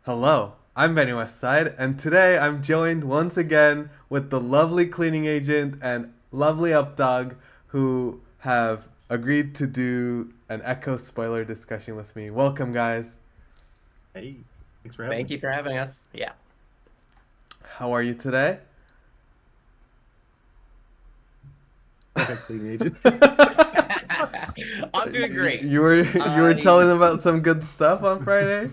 Hello, I'm Benny Westside, and today I'm joined once again with the lovely cleaning agent and lovely Updog who have agreed to do an Echo spoiler discussion with me. Welcome, guys. Hey, thanks for having Thank me. you for having us. Yeah. How are you today? Go ahead, clean agent. I'm doing great. You were I telling about some good stuff on Friday.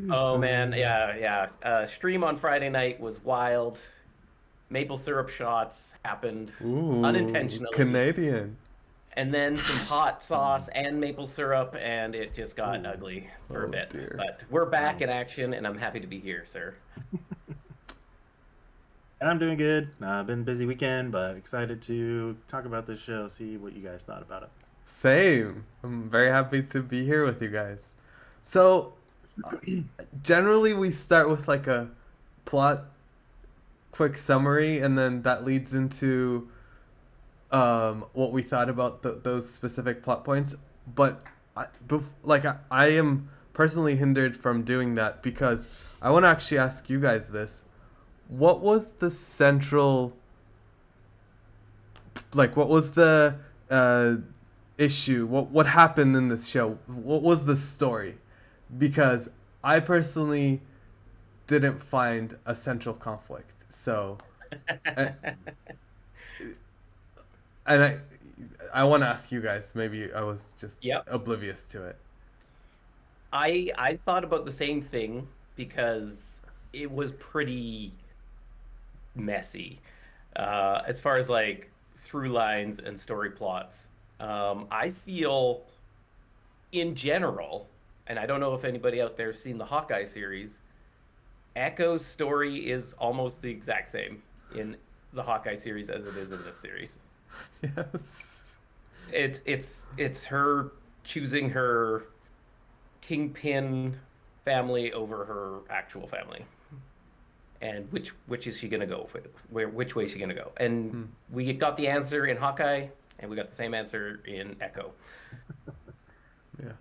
Oh man, yeah. Stream on Friday night was wild. Maple syrup shots happened Ooh, unintentionally, Canadian. and then some hot sauce and maple syrup, and it just got Oh, ugly for a Oh bit. dear. But we're back wow. in action, and I'm happy to be here, sir. And I'm doing good. Been a busy weekend, but excited to talk about this show, see what you guys thought about it. Same. I'm very happy to be here with you guys. So, generally we start with like a plot quick summary and then that leads into what we thought about those specific plot points, but I am personally hindered from doing that because I want to actually ask you guys this. What was the central, what was the uh issue? What happened in this show? What was the story? Because I personally didn't find a central conflict. So, uh, and I want to ask you guys. Maybe I was just Yep. oblivious to it. I thought about the same thing because it was pretty messy as far as like through lines and story plots. I feel in general, and I don't know if anybody out there's seen the Hawkeye series, Echo's story is almost the exact same in the Hawkeye series as it is in this series. Yes. It's her choosing her kingpin family over her actual family. And which is she gonna go with? Which way is she gonna go? And Hmm. we got the answer in Hawkeye, and we got the same answer in Echo. Yeah.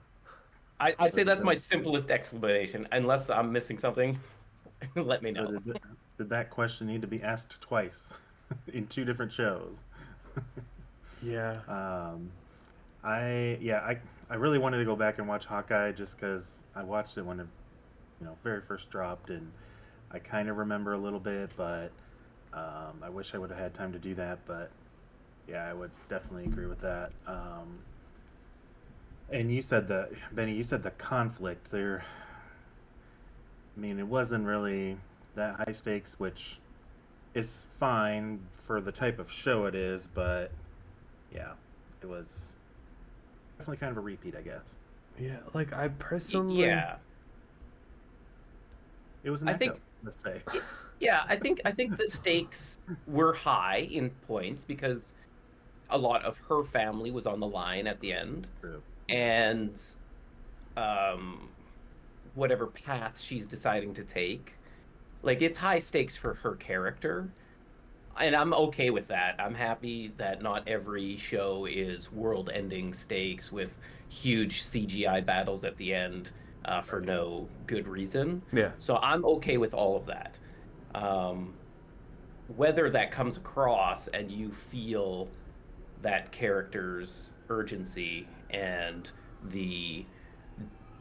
I'd So say did that's my that, simplest explanation, unless I'm missing something. Let me so know. did that question need to be asked twice in two different shows? Yeah. um, I really wanted to go back and watch Hawkeye just because I watched it when it very first dropped, and I kind of remember a little bit, but I wish I would have had time to do that. But yeah, I would definitely agree with that. And you said that, Benny, you said the conflict there. I mean, it wasn't really that high stakes, which is fine for the type of show it is, but yeah, it was definitely kind of a repeat, I guess. Yeah. Like I personally. Yeah, It was an I echo, think. let's say. Yeah, I think the stakes were high in points because a lot of her family was on the line at the end, True. Yeah. and um, whatever path she's deciding to take, like it's high stakes for her character, and I'm okay with that. I'm happy that not every show is world-ending stakes with huge CGI battles at the end for Right. no good reason. Yeah. So I'm okay with all of that. Um, Whether that comes across and you feel that character's urgency and the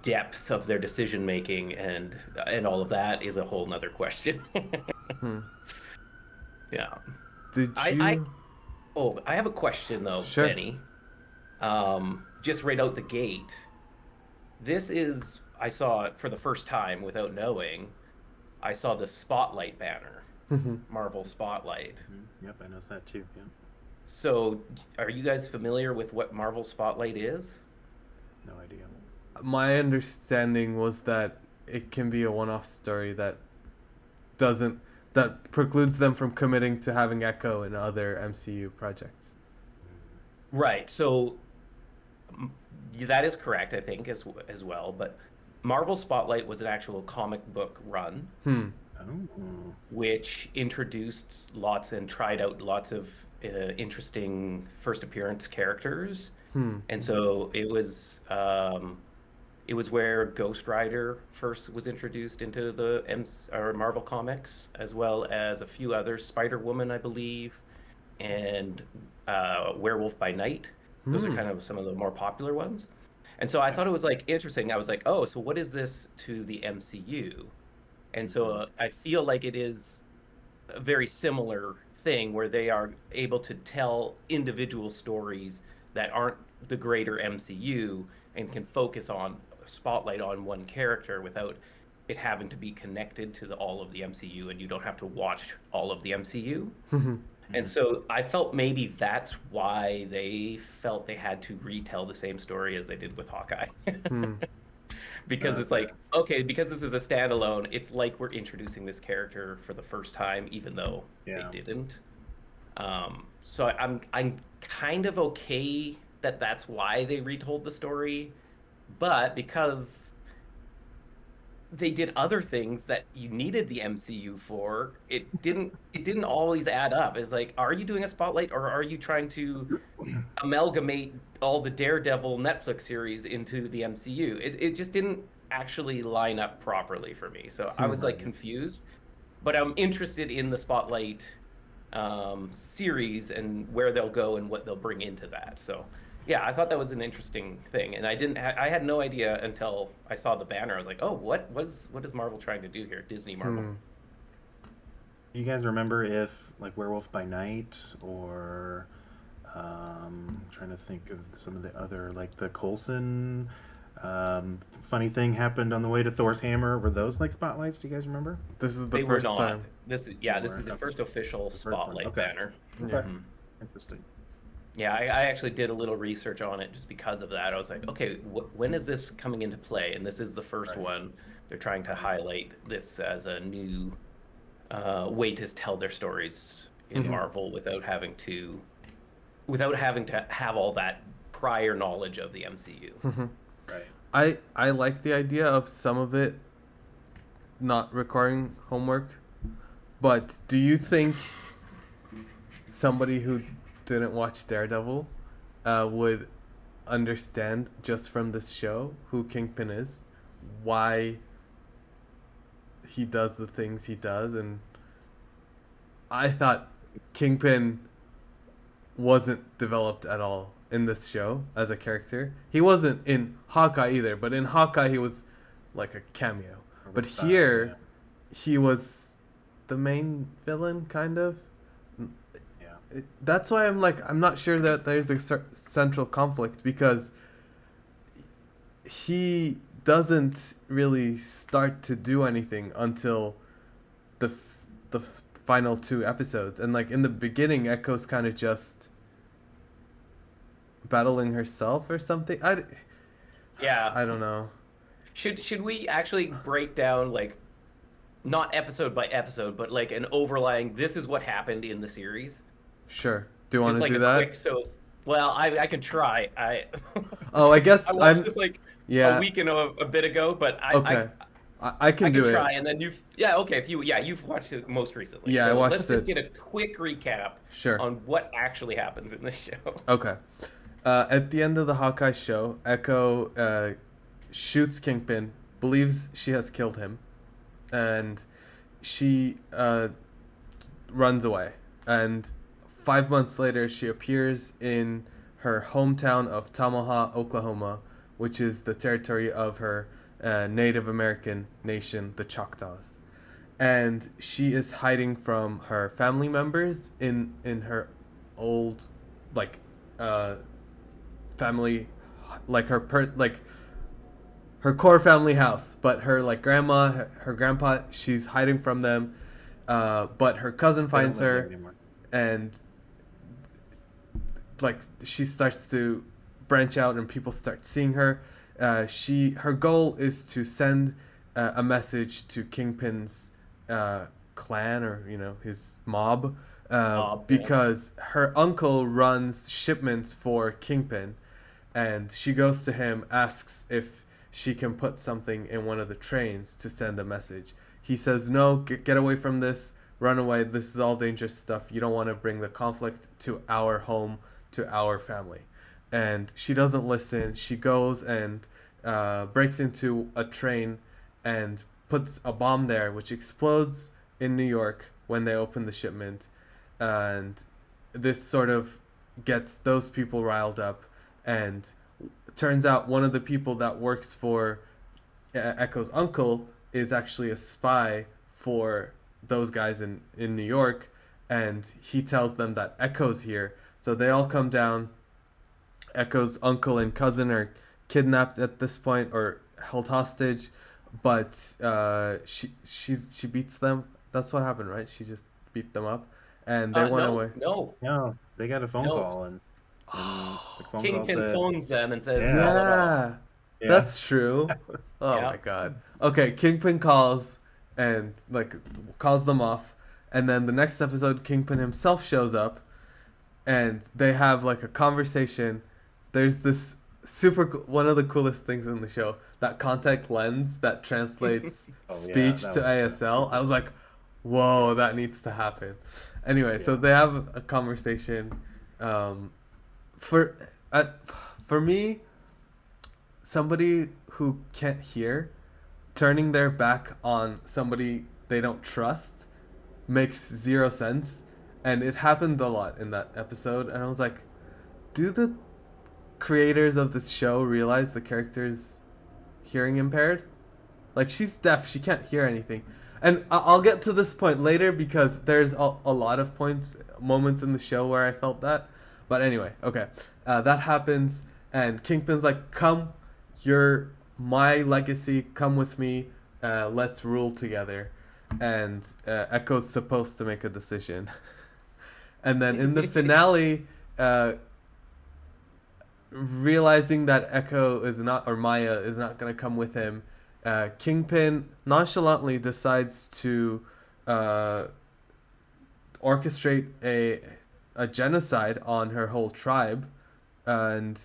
depth of their decision making and all of that is a whole nother question. Hmm. Yeah. Did I you? I have a question though, Sure. Benny. Just right out the gate. This is I saw it for the first time without knowing. I saw the Spotlight banner, Marvel Spotlight. Yep, I noticed that too. Yeah. So, are you guys familiar with what Marvel Spotlight is? No idea. My understanding was that it can be a one-off story doesn't that precludes them from committing to having Echo in other MCU projects. Right. So that is correct, I think, as well. But Marvel Spotlight was an actual comic book run, Hmm. Oh. which introduced lots and tried out lots of interesting first appearance characters. Hmm. And so it was It was where Ghost Rider first was introduced into the or Marvel comics, as well as a few others, Spider Woman, I believe, and Werewolf by Night. Those are Hmm. kind of some of the more popular ones. And so I thought it was Excellent. like interesting. I was like, oh, so what is this to the MCU? And so Hmm. I feel like it is a very similar thing where they are able to tell individual stories that aren't the greater MCU and can focus on spotlight on one character without it having to be connected to all of the MCU, and you don't have to watch all of the MCU. And Hmm. so I felt maybe that's why they felt they had to retell the same story as they did with Hawkeye. Hmm. Because No, it's fair. like, okay, because this is a standalone, it's like we're introducing this character for the first time, even though they Yeah. didn't. So I'm kind of okay that that's why they retold the story, but because they did other things that you needed the MCU for, it didn't always add up. It's like, are you doing a spotlight or are you trying to amalgamate all the Daredevil Netflix series into the MCU? It just didn't actually line up properly for me. So I Hmm. was like Right. confused, but I'm interested in the Spotlight series and where they'll go and what they'll bring into that. So yeah, I thought that was an interesting thing, and I had no idea until I saw the banner. I was like, oh, what is Marvel trying to do here? Disney Marvel. Hmm. You guys remember if like Werewolf by Night or trying to think of some of the other like the Coulson funny thing happened on the way to Thor's hammer. Were those like spotlights? Do you guys remember? This is the They were first not. time. They This is weren't. the Okay. first official The first one. Spotlight Okay. banner. Yeah. Okay. Hmm. Interesting. Yeah, I actually did a little research on it just because of that. I was like, okay, when is this coming into play? And this is the first Right. one. They're trying to Right. highlight this as a new way to tell their stories in Hmm. Marvel without having to have all that prior knowledge of the MCU. Hmm. Right. I like the idea of some of it not requiring homework, but do you think somebody who didn't watch Daredevil would understand just from this show who Kingpin is, why he does the things he does? And I thought Kingpin wasn't developed at all in this show as a character. He wasn't in Hawkeye either, but in Hawkeye he was like a cameo. Or But with side. Yeah. here he was the main villain kind of. Yeah. That's why I'm like I'm not sure that there's a central conflict because he doesn't really start to do anything until the final two episodes, and like in the beginning Echo's kind of just battling herself or something. Yeah. I don't know. Should we actually break down like not episode by episode, but like an overlying this is what happened in the series? Sure. Do you want Just to like do a that? quick well, I can try. I Oh, I guess I watched I'm. this like a Yeah. week and a bit ago, but Okay. I I can can do it. try, and then yeah, okay, if you, yeah, you've watched it most recently. Yeah, I So let's watched just it. get a quick recap Sure. on what actually happens in this show. Okay. At the end of the Hawkeye show, Echo shoots Kingpin, believes she has killed him, and she runs away. And 5 months later, she appears in her hometown of Tamaha, Oklahoma, which is the territory of her Native American nation, the Choctaws. And she is hiding from her family members in her old, like, uh, family, like her core family house, but her like grandma, her grandpa, she's hiding from them. But her cousin They don't finds live there her, anymore. and like she starts to branch out, and people start seeing her. Her goal is to send a message to Kingpin's clan, or his mob, Yeah. because her uncle runs shipments for Kingpin, and she goes to him, asks if she can put something in one of the trains to send a message. He says, no, get away from this, run away, this is all dangerous stuff, you don't want to bring the conflict to our home, to our family. And she doesn't listen. She goes and breaks into a train and puts a bomb there, which explodes in New York when they open the shipment, and this sort of gets those people riled up, and turns out one of the people that works for Echo's uncle is actually a spy for those guys in New York, and he tells them that Echo's here. So they all come down. Echo's uncle and cousin are kidnapped at this point or held hostage, but she beats them. That's what happened, right? She just beat them up, and they went No, away. no, No, they got a phone no. call, and the phone call Kingpin said, phones them and says, Yeah. "Call it off." Yeah, "Yeah, that's true. Oh Yeah. my god. Okay, Kingpin calls and like calls them off, and then the next episode, Kingpin himself shows up, and they have like a conversation. There's this one of the coolest things in the show, that contact lens that translates Oh, yeah, speech that to was ASL. I was like, whoa, that needs to happen. Anyway, so Yeah. they have a conversation. Um, for uh, for me, somebody who can't hear turning their back on somebody they don't trust makes zero sense, and it happened a lot in that episode, and I was like, do the creators of this show realize the character's hearing impaired? Like, she's deaf, she can't hear anything. And I'll get to this point later because there's a lot of moments in the show where I felt that. But anyway, okay. That happens, and Kingpin's like, come, you're my legacy, come with me, let's rule together. And Echo's supposed to make a decision. And then in the finale, realizing that Echo is not, or Maya is not going to come with him, Kingpin nonchalantly decides to orchestrate a genocide on her whole tribe, and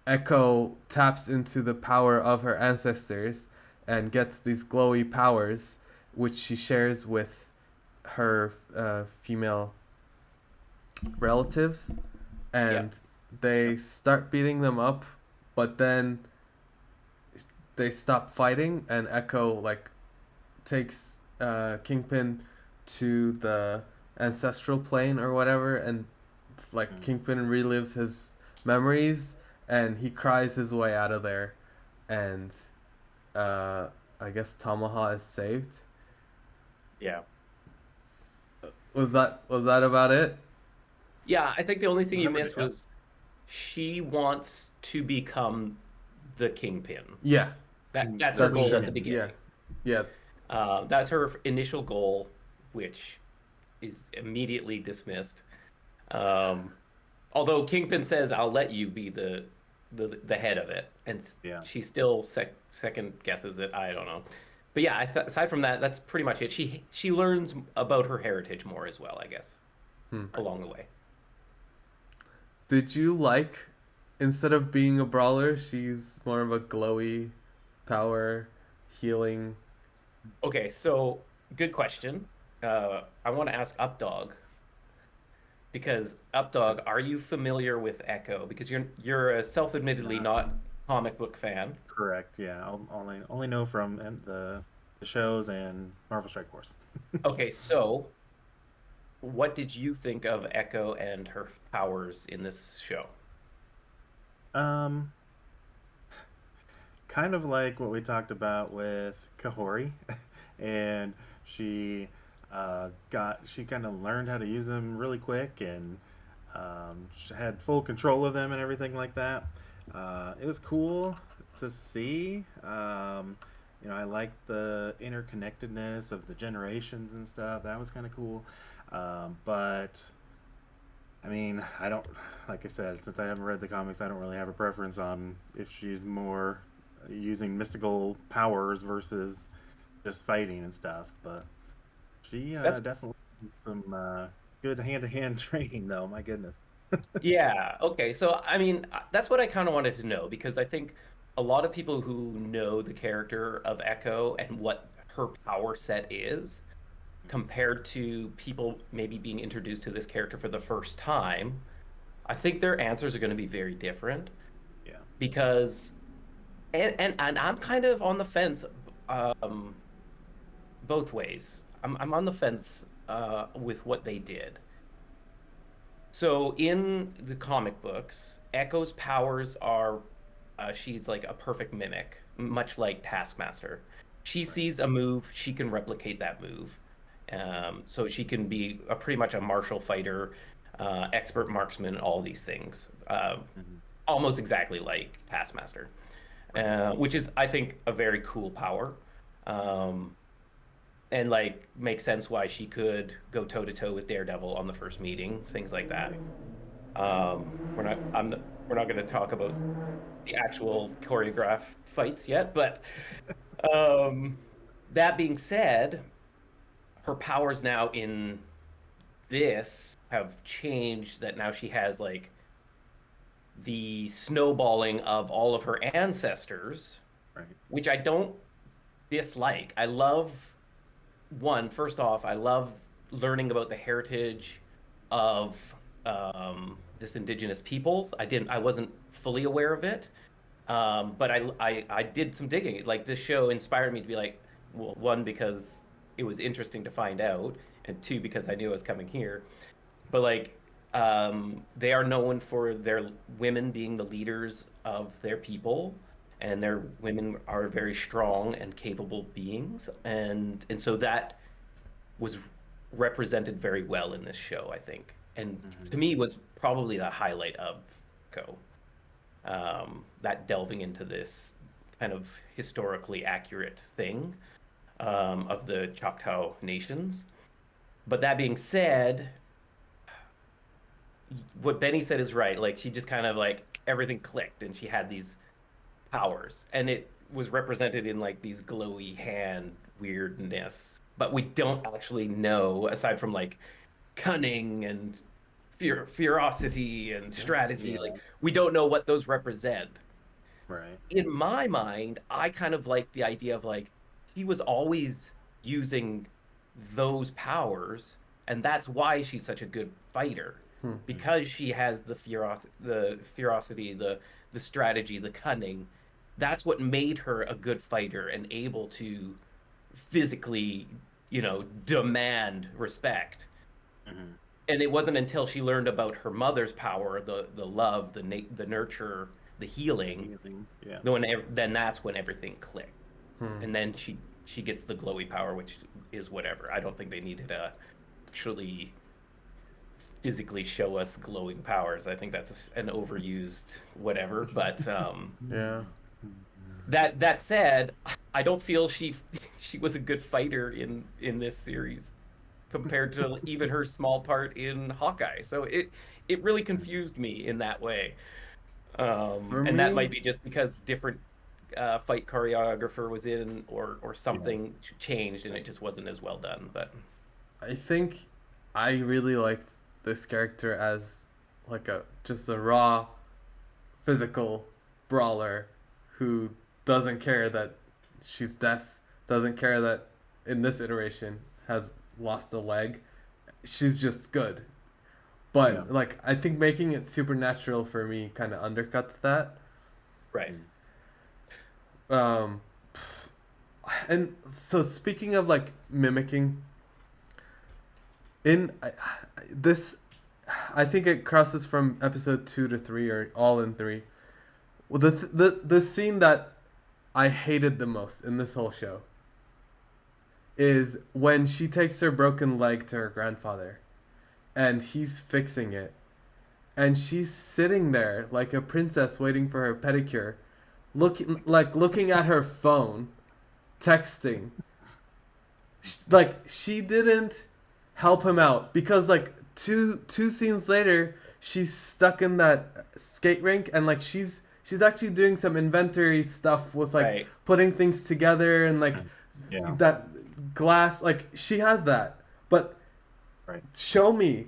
Echo taps into the power of her ancestors and gets these glowy powers, which she shares with her female relatives, and they start beating them up, but then they stop fighting, and Echo like takes Kingpin to the ancestral plane or whatever, and like Kingpin relives his memories, and he cries his way out of there, and I guess Tamaha is saved. Yeah. Was that about it? Yeah, I think the only thing you missed Yeah. was she wants to become the Kingpin. Yeah, That's her goal at the beginning. yeah. That's her initial goal, which is immediately dismissed. Although Kingpin says, "I'll let you be the head of it," and Yeah. she still second guesses it. I don't know, but yeah, aside from that, that's pretty much it. She learns about her heritage more as well, I guess, along the way. Did you like, instead of being a brawler, she's more of a glowy power healing? Okay, so good question. I want to ask Updog, because Updog, are you familiar with Echo? Because you're a self-admittedly not comic book fan. Correct. Yeah. I'll only know from the shows and Marvel Strike Force. Okay, so what did you think of Echo and her powers in this show? Kind of like what we talked about with Kahori, and she she kind of learned how to use them really quick, and she had full control of them and everything like that. It was cool to see. I like the interconnectedness of the generations and stuff. That was kind of cool. But I mean, I don't, like I said, since I haven't read the comics, I don't really have a preference on if she's more using mystical powers versus just fighting and stuff. But she definitely needs some good hand-to-hand training, though. My goodness. Yeah, okay. So, I mean, that's what I kind of wanted to know, because I think a lot of people who know the character of Echo and what her power set is, compared to people maybe being introduced to this character for the first time, I think their answers are going to be very different. Yeah. Because And I'm kind of on the fence, um, both ways. I'm on the fence with what they did. So in the comic books, Echo's powers are she's like a perfect mimic, much like Taskmaster. She Right. sees a move, she can replicate that move. So she can be pretty much a martial fighter, expert marksman, all these things, Hmm. almost exactly like Taskmaster, Right. which is, I think, a very cool power. Um, and like makes sense why she could go toe to toe with Daredevil on the first meeting, things like that. We're not. We're not going to talk about the actual choreographed fights yet, but um, that being said, her powers now in this have changed. That now she has like the snowballing of all of her ancestors, Right. which I don't dislike. I love first off, I love learning about the heritage of this indigenous peoples. I wasn't fully aware of it, but I did some digging. Like this show inspired me to be like, well, one because it was interesting to find out, and two because I knew I was coming here. But like, they are known for their women being the leaders of their people, and their women are very strong and capable beings, and so that was represented very well in this show, I think, and Hmm. to me was probably the highlight of Co. That delving into this kind of historically accurate thing of the Choctaw nations. But that being said, what Benny said is right. Like she just kind of like everything clicked, and she had these powers, and it was represented in like these glowy hand weirdness. But we don't actually know, aside from like cunning and ferocity and strategy. Yeah. Like we don't know what those represent. Right. In my mind, I kind of like the idea of like he was always using those powers, and that's why she's such a good fighter Hmm. Hmm. because she has the strategy, the cunning. That's what made her a good fighter and able to physically, demand respect. Hmm. And it wasn't until she learned about her mother's power, the love, the nurture, the The healing, healing. Yeah. then that's when everything clicked. Hmm. And then she gets the glowy power, which is whatever. I don't think they needed to actually physically show us glowing powers. I think that's an overused whatever. But Yeah. that said, I don't feel she was a good fighter in this series compared to even her small part in Hawkeye. So it really confused me in that way. For And that me, might be just because different fight choreographer was in, or Yeah. something changed and it just wasn't as well done. But I think I really liked this character as like a just a raw physical brawler who doesn't care that she's deaf, doesn't care that in this iteration has lost a leg. She's just good. Yeah. But like I think making it supernatural for me kind of undercuts that. right, Mm. Um and so speaking of like mimicking in this I think it crosses from episode 2 to 3 or all in 3. Well, the scene that I hated the most in this whole show is when she takes her broken leg to her grandfather and he's fixing it and she's sitting there like a princess waiting for her pedicure, looking at her phone, texting. Like she didn't help him out because like two scenes later she's stuck in that skate rink and like she's actually doing some inventory stuff with like right, putting things together and like Yeah. that glass, like she has that, but Right. show me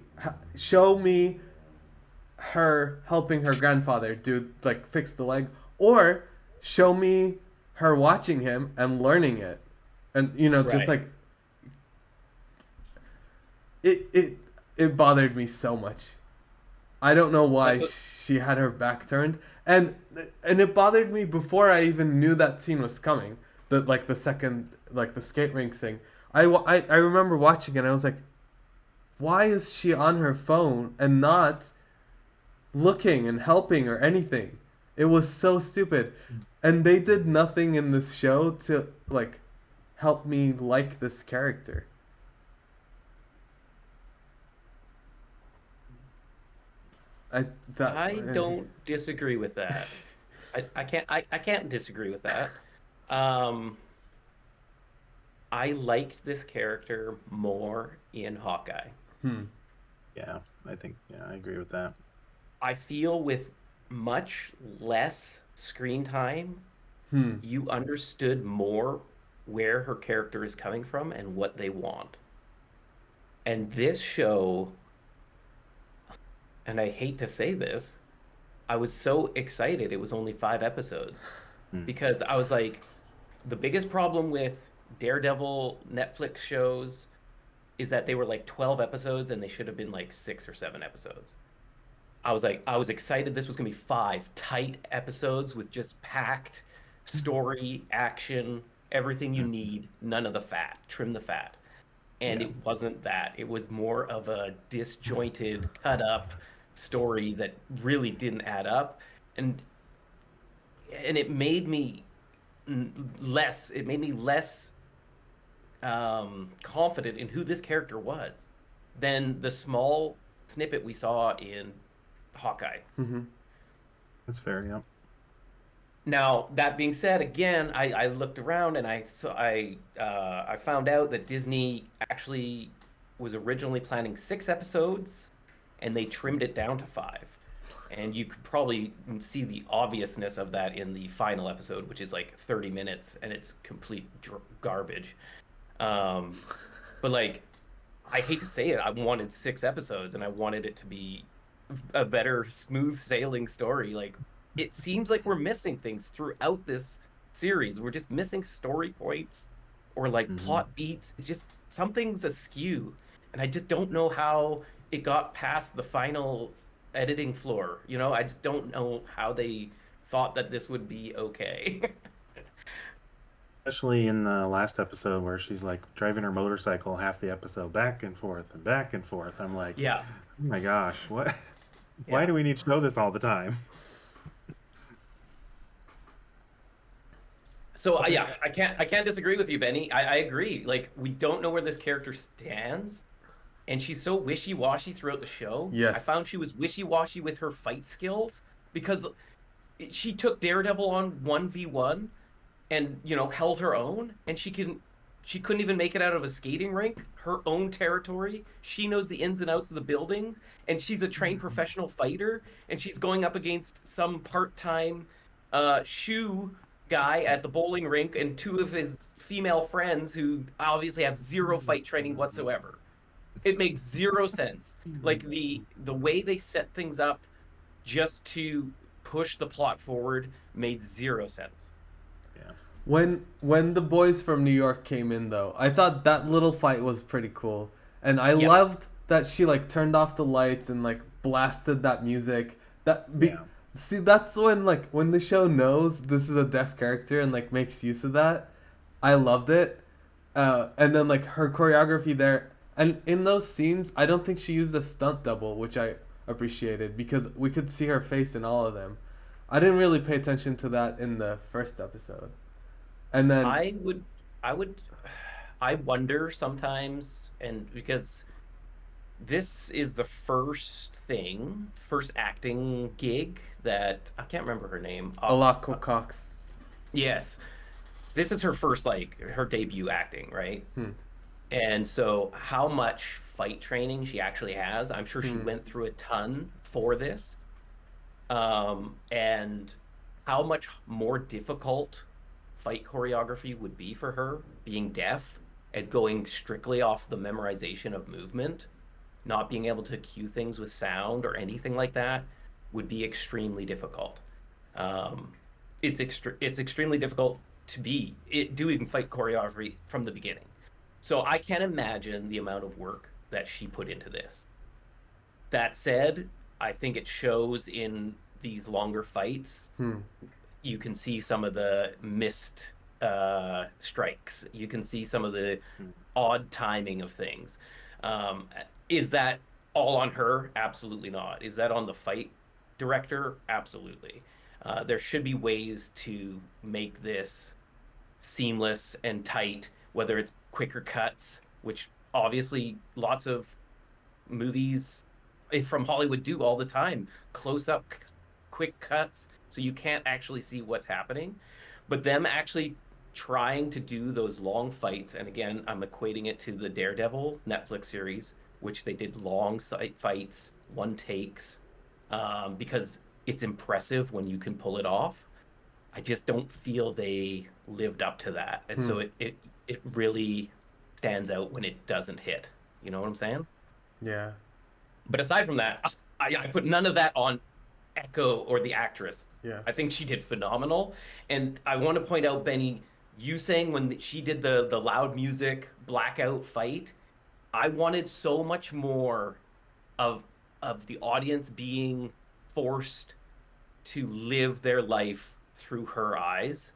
her helping her grandfather do like fix the leg, or show me her watching him and learning it, and just right. like it bothered me so much. I don't know why That's a, she had her back turned, and it bothered me before I even knew that scene was coming. The second the skate rink thing. I remember watching it and I was like, why is she on her phone and not looking and helping or anything? It was so stupid. And they did nothing in this show to help me like this character. I that I don't disagree with that. I can't disagree with that. Um, I liked this character more in Hawkeye. hmm Yeah, I agree with that. I feel with much less screen time, hmm you understood more where her character is coming from and what they want. And this show, and I hate to say this, I was so excited it was only 5 episodes Hmm. because I was like, the biggest problem with Daredevil Netflix shows is that they were like 12 episodes and they should have been like 6 or 7 episodes. I was like, I was excited this was going to be 5 tight episodes with just packed story, action, everything you need, none of the fat, trim the fat. And Yeah. it wasn't that. It was more of a disjointed, cut up story that really didn't add up. And it made me less confident in who this character was than the small snippet we saw in Hawkeye. hmm That's fair. Yeah. Now, that being said, again, I looked around and I found out that Disney actually was originally planning 6 episodes, and they trimmed it down to 5. And you could probably see the obviousness of that in the final episode, which is like 30 minutes, and it's complete garbage. Um, but like, I hate to say it, I wanted 6 episodes, and I wanted it to be a better, smooth sailing story. Like, it seems like we're missing things throughout this series. We're just missing story points or like Hmm. plot beats. It's just something's askew, and I just don't know how it got past the final editing floor. I just don't know how they thought that this would be okay. Especially in the last episode where she's like driving her motorcycle half the episode back and forth and back and forth. I'm like, Yeah, oh my gosh, what? Why yeah. do we need to show this all the time? So yeah, I can't disagree with you, Benny. I agree. Like, we don't know where this character stands, and she's so wishy-washy throughout the show. I Yes. found she was wishy-washy with her fight skills because she took Daredevil on 1v1 and held her own, and she couldn't even make it out of a skating rink, her own territory. She knows the ins and outs of the building, and she's a trained professional fighter, and she's going up against some part-time shoe guy at the bowling rink and two of his female friends who obviously have zero fight training whatsoever. It makes zero sense. Like, the way they set things up just to push the plot forward made zero sense. Yeah. When the boys from New York came in though, I thought that little fight was pretty cool. And I Yep. loved that she turned off the lights and blasted that music. Yeah. See, that's when the show knows this is a deaf character and makes use of that. I loved it. And then her choreography there, and in those scenes, I don't think she used a stunt double, which I appreciated because we could see her face in all of them. I didn't really pay attention to that in the first episode. And then I would, I would, I wonder sometimes, and because this is the first acting gig that I can't remember her name. Alako Cox. Yes, this is her first, like, her debut acting, right? Hmm. And so, how much fight training she actually has, I'm sure she Hmm. went through a ton for this. And how much more difficult fight choreography would be for her being deaf and going strictly off the memorization of movement, not being able to cue things with sound or anything like that would be extremely difficult. Um, it's extremely difficult to doing fight choreography from the beginning. So I can't imagine the amount of work that she put into this. That said, I think it shows in these longer fights. Hmm. You can see some of the missed strikes. You can see some of the Mm. odd timing of things. Um, is that all on her? Absolutely not. Is that on the fight director? Absolutely. There should be ways to make this seamless and tight, whether it's quicker cuts, which obviously lots of movies from Hollywood do all the time, close up quick cuts so you can't actually see what's happening. But them actually trying to do those long fights, and again, I'm equating it to the Daredevil Netflix series, which they did long fights, one takes, because it's impressive when you can pull it off. I just don't feel they lived up to that. And Hmm. so it really stands out when it doesn't hit. You know what I'm saying? Yeah. But aside from that, I put none of that on Echo or the actress. Yeah. I think she did phenomenal. And I want to point out, Benny, you saying when she did the loud music blackout fight, I wanted so much more of the audience being forced to live their life through her eyes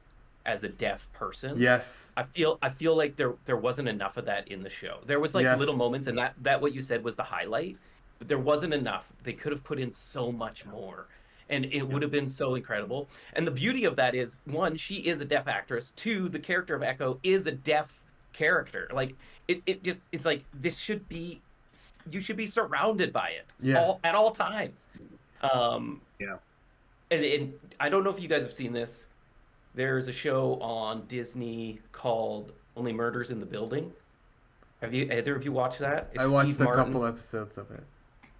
as a deaf person. Yes. I feel like there wasn't enough of that in the show. There was like little Yes. moments, and that what you said was the highlight, but there wasn't enough. They could have put in so much more, and it would Yep. have been so incredible. And the beauty of that is, one, she is a deaf actress. Two, the character of Echo is a deaf character. Like it's like this should be, you should be surrounded by it Yeah. all at all times. Um, Yeah. and I don't know if you guys have seen this. There's a show on Disney called Only Murders in the Building. Have you either of you watched that? I It's Steve watched a Martin. couple episodes of it.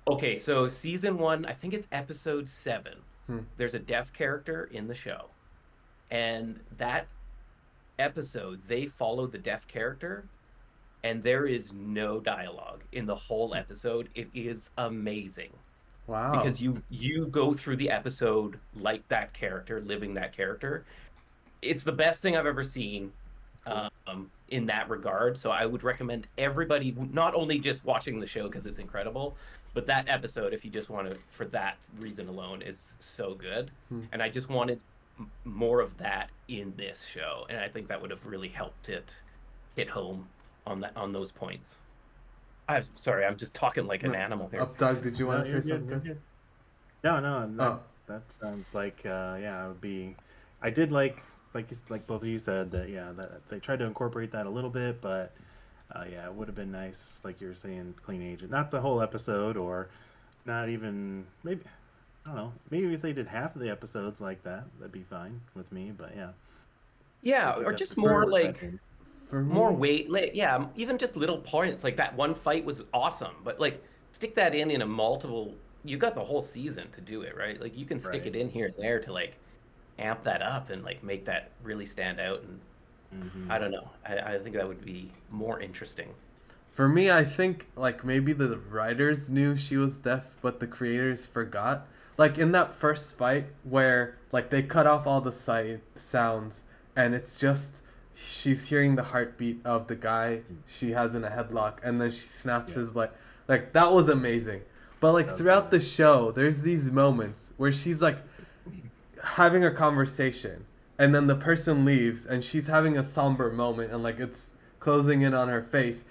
Okay, so season one, I think it's episode 7. Hmm. There's a deaf character in the show, and that episode they follow the deaf character, and there is no dialogue in the whole episode. It is amazing Wow. because you go through the episode like that character, living that character. It's the best thing I've ever seen Cool. in that regard. So I would recommend everybody not only just watching the show because it's incredible, but that episode, if you just want to, for that reason alone, is so good. Hmm. And I just wanted more of that in this show, and I think that would have really helped it hit home on those points. I'm sorry, I'm just talking like an animal here. Updog, did you No, want to you're say good. You're something? good. No, no, Oh. that sounds like yeah, it would be. I did like both of you said that yeah that they tried to incorporate that a little bit, but yeah, it would have been nice, like you were saying, clean agent, not the whole episode, or not even maybe I don't know, maybe if they did half of the episodes like that, that'd be fine with me. But yeah, Yeah, I would or just definitely more support that. like For more me, weight. Yeah, even just little points like that one fight was awesome, but like stick that in a multiple. You got the whole season to do it, right? Like you can stick Right. it in here and there to like amp that up and like make that really stand out. And Hmm. I don't know. I think that would be more interesting. for me, I think like maybe the writers knew she was deaf, but the creators forgot. Like in that first fight where like they cut off all the sight sounds and it's just she's hearing the heartbeat of the guy she has in a headlock and then she snaps Yeah, his like that was amazing. But that like was throughout good. the show, there's these moments where she's like having a conversation and then the person leaves and she's having a somber moment and like it's closing in on her face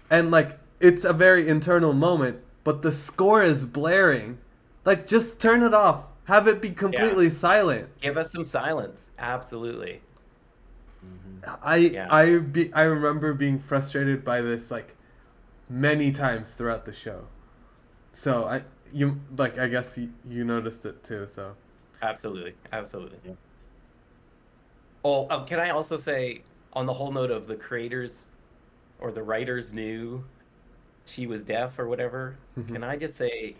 and like it's a very internal moment but the score is blaring, like just turn it off, have it be Yeah, completely silent. give us some silence. Absolutely. Hmm. Yeah. I remember being frustrated by this like many times throughout the show, so I guess you noticed it too, so Absolutely. Absolutely. Yeah. Oh, can I also say, on the whole note of the creators or the writers knew she was deaf or whatever, can I just say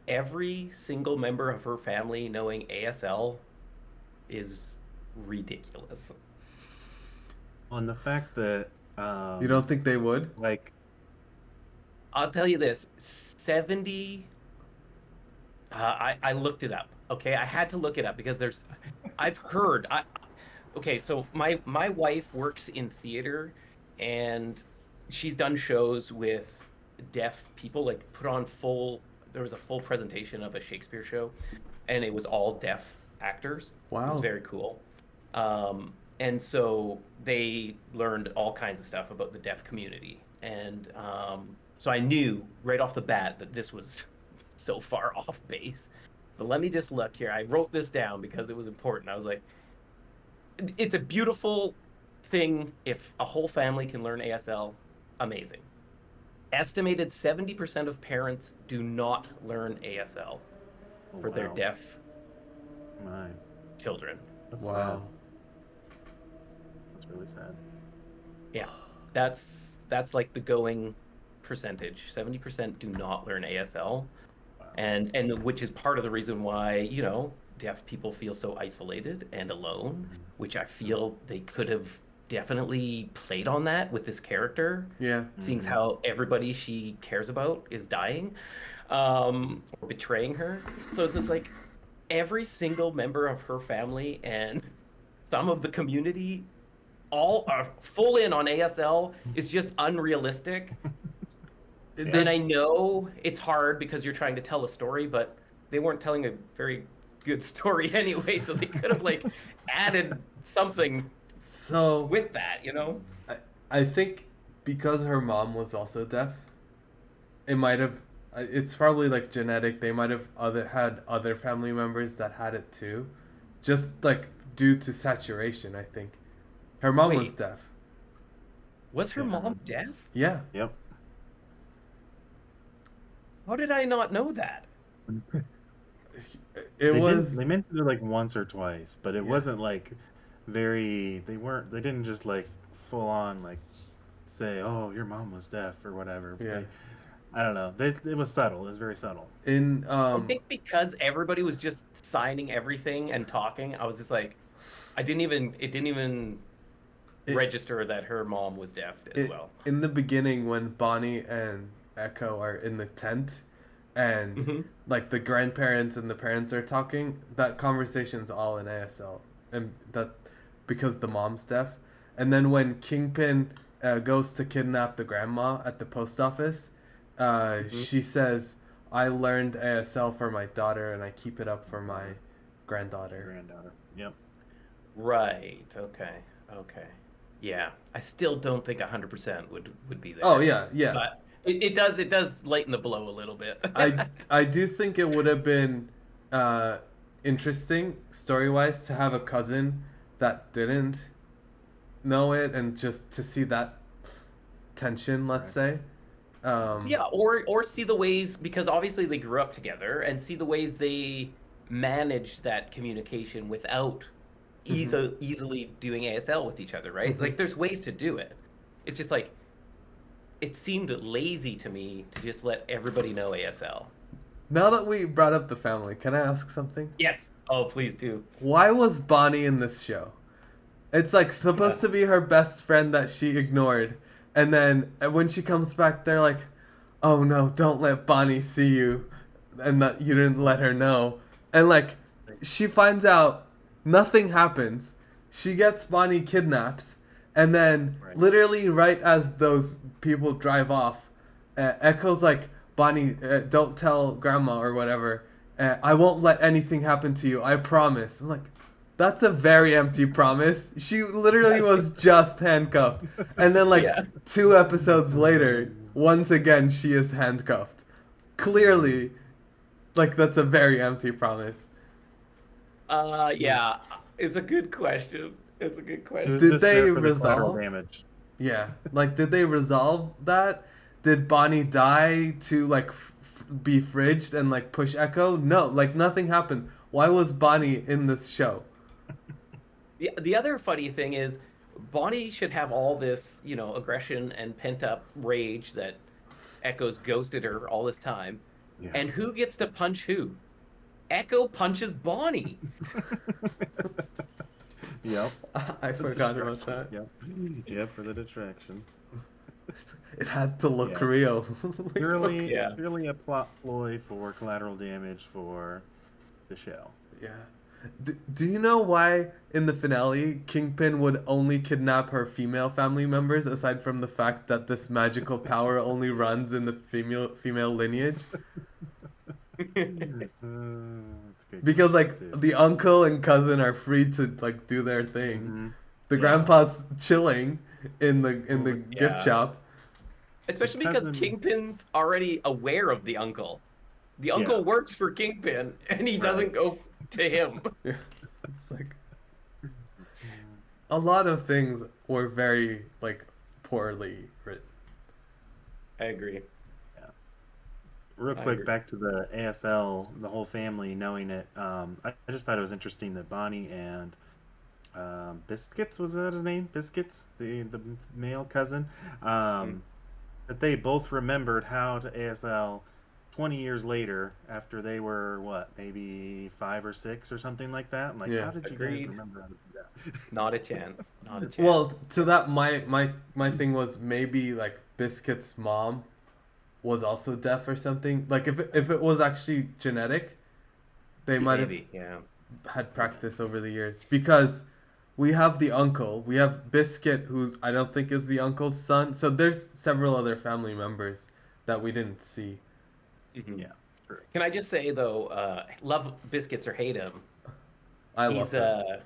every single member of her family knowing ASL is ridiculous. On the fact that you don't think they would? like I'll tell you this, 70, I looked it up. Okay, I had to look it up because I've heard, okay, so my wife works in theater, and she's done shows with deaf people, like put on full there was a full presentation of a Shakespeare show, and it was all deaf actors. It was Wow. very cool. And so they learned all kinds of stuff about the deaf community. And so I knew right off the bat that this was so far off base. But let me just look here. I wrote this down because it was important. I was like, it's a beautiful thing if a whole family can learn ASL. Amazing. Estimated 70% of parents do not learn ASL Oh, for their wow. deaf My, children. that's Wow. sad. That's really sad. Yeah, that's like the going percentage. 70% do not learn ASL, Wow. and which is part of the reason why, deaf people feel so isolated and alone, which I feel they could have definitely played on that with this character, Yeah. seeing Mhm. how everybody she cares about is dying, or betraying her. So it's just like every single member of her family and some of the community all are full in on ASL is just unrealistic. Yeah. And I know it's hard because you're trying to tell a story, but they weren't telling a very good story anyway, so they could have like added something So with that, you know? I, I think because her mom was also deaf, it might have. It's probably like genetic. They might have had other family members that had it too, just like due to saturation. I think her mom was Wait, deaf. was her Yeah. mom deaf? Yeah. Yep. How did I not know that? It They was. mentioned it like once or twice, but it Yeah. wasn't like very. They didn't just like full on like say, "Oh, your mom was deaf" or whatever. Yeah. I don't know. It was subtle. It was very subtle. In I think because everybody was just signing everything and talking, I was just like, it didn't even it, register that her mom was deaf as well. in the beginning when Bonnie and Echo are in the tent and Hmm. like the grandparents and the parents are talking, that conversation's all in ASL, and that because the mom's deaf. And then when Kingpin goes to kidnap the grandma at the post office, Hmm. she says, "I learned ASL for my daughter, and I keep it up for my granddaughter." Granddaughter. Yep. Right. Okay. Okay. Yeah. I still don't think 100% would be Oh there, yeah, yeah. but it does lighten the blow a little bit. I do think it would have been uh, interesting story wise to have a cousin that didn't know it and just to see that tension, let's say. Yeah, or see the ways, because obviously they grew up together, and see the ways they managed that communication without Mhm. easily doing ASL with each other, right? Mhm. Like there's ways to do it. It's just like it seemed lazy to me to just let everybody know ASL. Now that we brought up the family, can I ask something? Yes. Oh, please do. Why was Bonnie in this show? It's like Yeah. supposed to be her best friend that she ignored, and then when she comes back, they're like, "Oh no, don't let Bonnie see you," and that you didn't let her know. And like, she finds out nothing happens. She gets Bonnie kidnapped, and then Right. literally right as those people drive off, Echo's like, "Bonnie, don't tell Grandma or whatever. I won't let anything happen to you. I promise." I'm like, that's a very empty promise. She literally was just handcuffed. And then, like, Yeah. 2 episodes later, once again, she is handcuffed. Clearly, like, that's a very empty promise. Yeah. It's a good question. It's a good It question. was Did just they there for the collateral resolve? damage. Yeah. Like, did they resolve that? Did Bonnie die to, like, be fridged and, like, push Echo? No, like, nothing happened. Why was Bonnie in this show? The other funny thing is Bonnie should have all this, aggression and pent up rage that Echo's ghosted her all this time. Yeah. And who gets to punch who? Echo punches Bonnie. Yep. I forgot about that. Yep. Yep, for the distraction. It had to look Yeah. real. Like, Purely, Yeah. purely a plot ploy for collateral damage for the show. yeah. Do you know why in the finale Kingpin would only kidnap her female family members aside from the fact that this magical power only runs in the female lineage? That's a good Because question like too. the uncle and cousin are free to like do their thing. Hmm. The Yeah. grandpa's chilling in the Well, gift Yeah. shop. the Especially because cousin. Kingpin's already aware of the uncle. The Yeah. uncle works for Kingpin, and he Right. doesn't go to him. Yeah, it's like Mm. a lot of things were very like poorly written. I agree. Yeah. Real I quick, agree. back to the ASL, the whole family knowing it. I just thought it was interesting that Bonnie and Biscuits, was that his name? Biscuits, the male cousin, Mm. um, that they both remembered how to ASL 20 years later after they were what, maybe 5 or 6 or something like that. I'm like, Yeah. how did you guys Agreed. remember how to do that? Not a chance. Not a chance. Well, to that my thing was maybe like Biscuit's mom was also deaf or something. Like if it was actually genetic, they might have Maybe. Yeah. had Yeah. practice over the years because we have the uncle, we have Biscuit, who's I don't think is the uncle's son. So there's several other family members that we didn't see. Hmm. Yeah. True. Can I just say though, love Biscuits or hate him, I he's love him. uh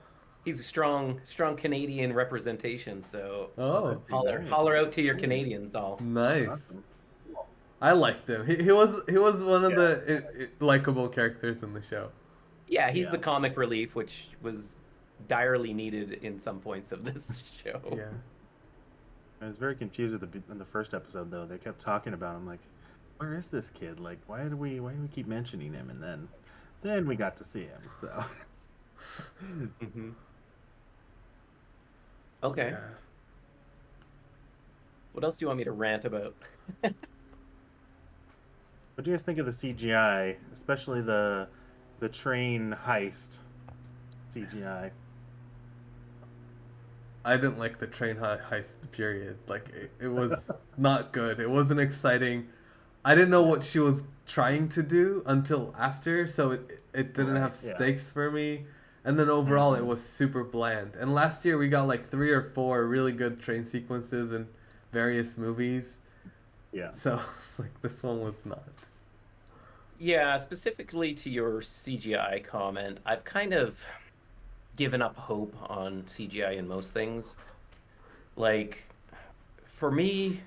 he's a strong Canadian representation. So Oh, Oh, that'd be nice. holler out to your Cool. Canadians all. nice. Awesome. Cool. I liked him. He was one of Yeah. the likable characters in the show. Yeah, he's the Yeah. comic relief, which was direly needed in some points of this show. Yeah. I was very confused in the first episode though. They kept talking about him like, where is this kid? Like, why do we keep mentioning him? And then we got to see him. So Hmm. Okay. Yeah. What else do you want me to rant about? what do you guys think of the CGI, especially the train heist CGI? I didn't like the train heist period. Like it was not good. It wasn't exciting. I didn't know Yeah. what she was trying to do until after, so it didn't Right. have Yeah. stakes for me. And then overall, it Hmm. was super bland. And last year we got like 3 or 4 really good train sequences in various movies. Yeah. So it's like this one was not. Yeah, specifically to your CGI comment, I've kind of given up hope on CGI in most things. Like, for me,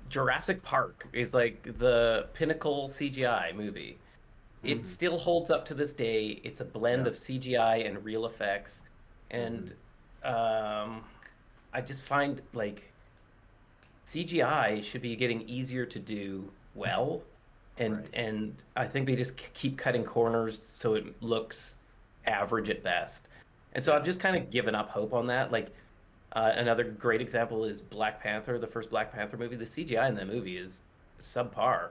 Jurassic Park is like the pinnacle CGI movie. It Hmm. still holds up to this day. It's a blend Yeah. of CGI and real effects. Hmm. And um, I just find like CGI should be getting easier to do well. Right. And I think they just keep cutting corners so it looks average at best. And so I've Yeah. just kind of given up hope on that. Like another great example is Black Panther, the first Black Panther movie. The CGI in that movie is subpar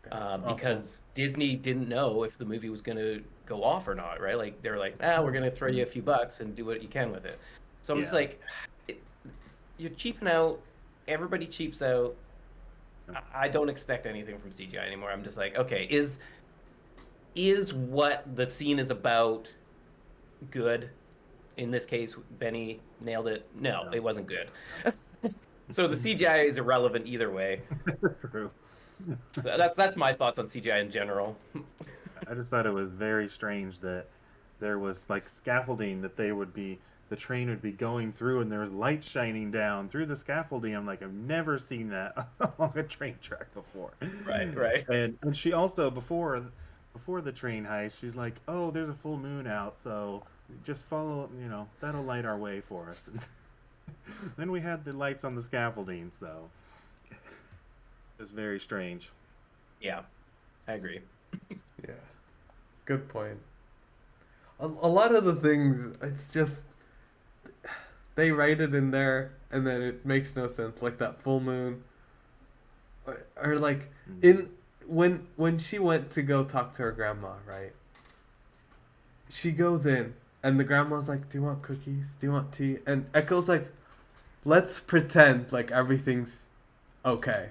It's awful. because Disney didn't know if the movie was going to go off or not, right? Like they're like, ah, we're going to throw you a few bucks and do what you can with it. So I'm just Yeah. like, it, you're cheaping out. Everybody cheaps out. I don't expect anything from CGI anymore. I'm just like, okay, is what the scene is about good? In this case, Benny nailed it. No, No. it wasn't good. No. So the CGI is irrelevant either way. True. So that's my thoughts on CGI in general. I just thought it was very strange that there was like scaffolding that the train would be going through and there was light shining down through the scaffolding. I'm like, I've never seen that along a train track before. Right, right. And she also before the train heist, she's like, oh, there's a full moon out, so just follow, that'll light our way for us. And then we had the lights on the scaffolding, so it was very strange. Yeah, I agree. Yeah. Good point. A lot of the things, it's just they write it in there and then it makes no sense. Like that full moon, or like Hmm. in when she went to go talk to her grandma, right? She goes in and the grandma's like, "Do you want cookies? Do you want tea?" And Echo's like, "Let's pretend like everything's okay."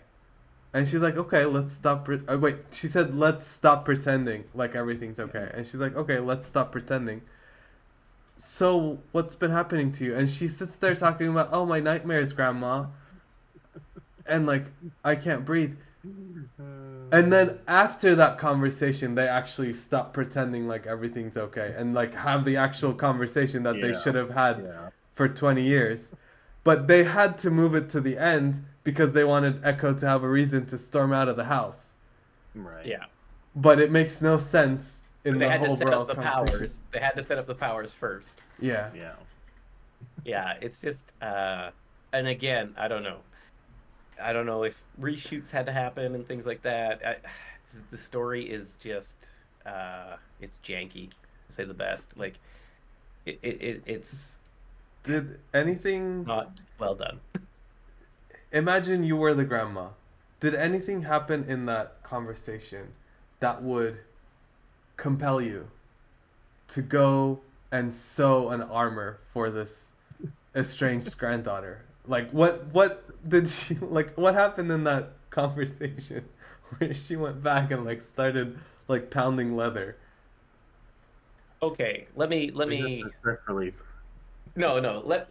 And she's like, "Okay, let's stop." Wait, she said, "Let's stop pretending like everything's okay." And she's like, "Okay, let's stop pretending." So what's been happening to you? And she sits there talking about, "Oh, my nightmares, grandma," and like, "I can't breathe." And then after that conversation, they actually stop pretending like everything's okay and like have the actual conversation that they Yeah, should have had yeah, for 20 years. But they had to move it to the end because they wanted Echo to have a reason to storm out of the house. right. Yeah. But it makes no sense But in they the had to whole set overall up the conversation. powers. They had to set up the powers first. Yeah. Yeah. Yeah, it's just and again, I don't know. I don't know if reshoots had to happen and things like that. The story is just it's janky, to say the best. Like it's Did it's anything. not well done. Imagine you were the grandma. Did anything happen in that conversation that would compel you to go and sew an armor for this estranged granddaughter? Like what did she like what happened in that conversation where she went back and like started like pounding leather? Okay, let It's just me a stress relief. no, let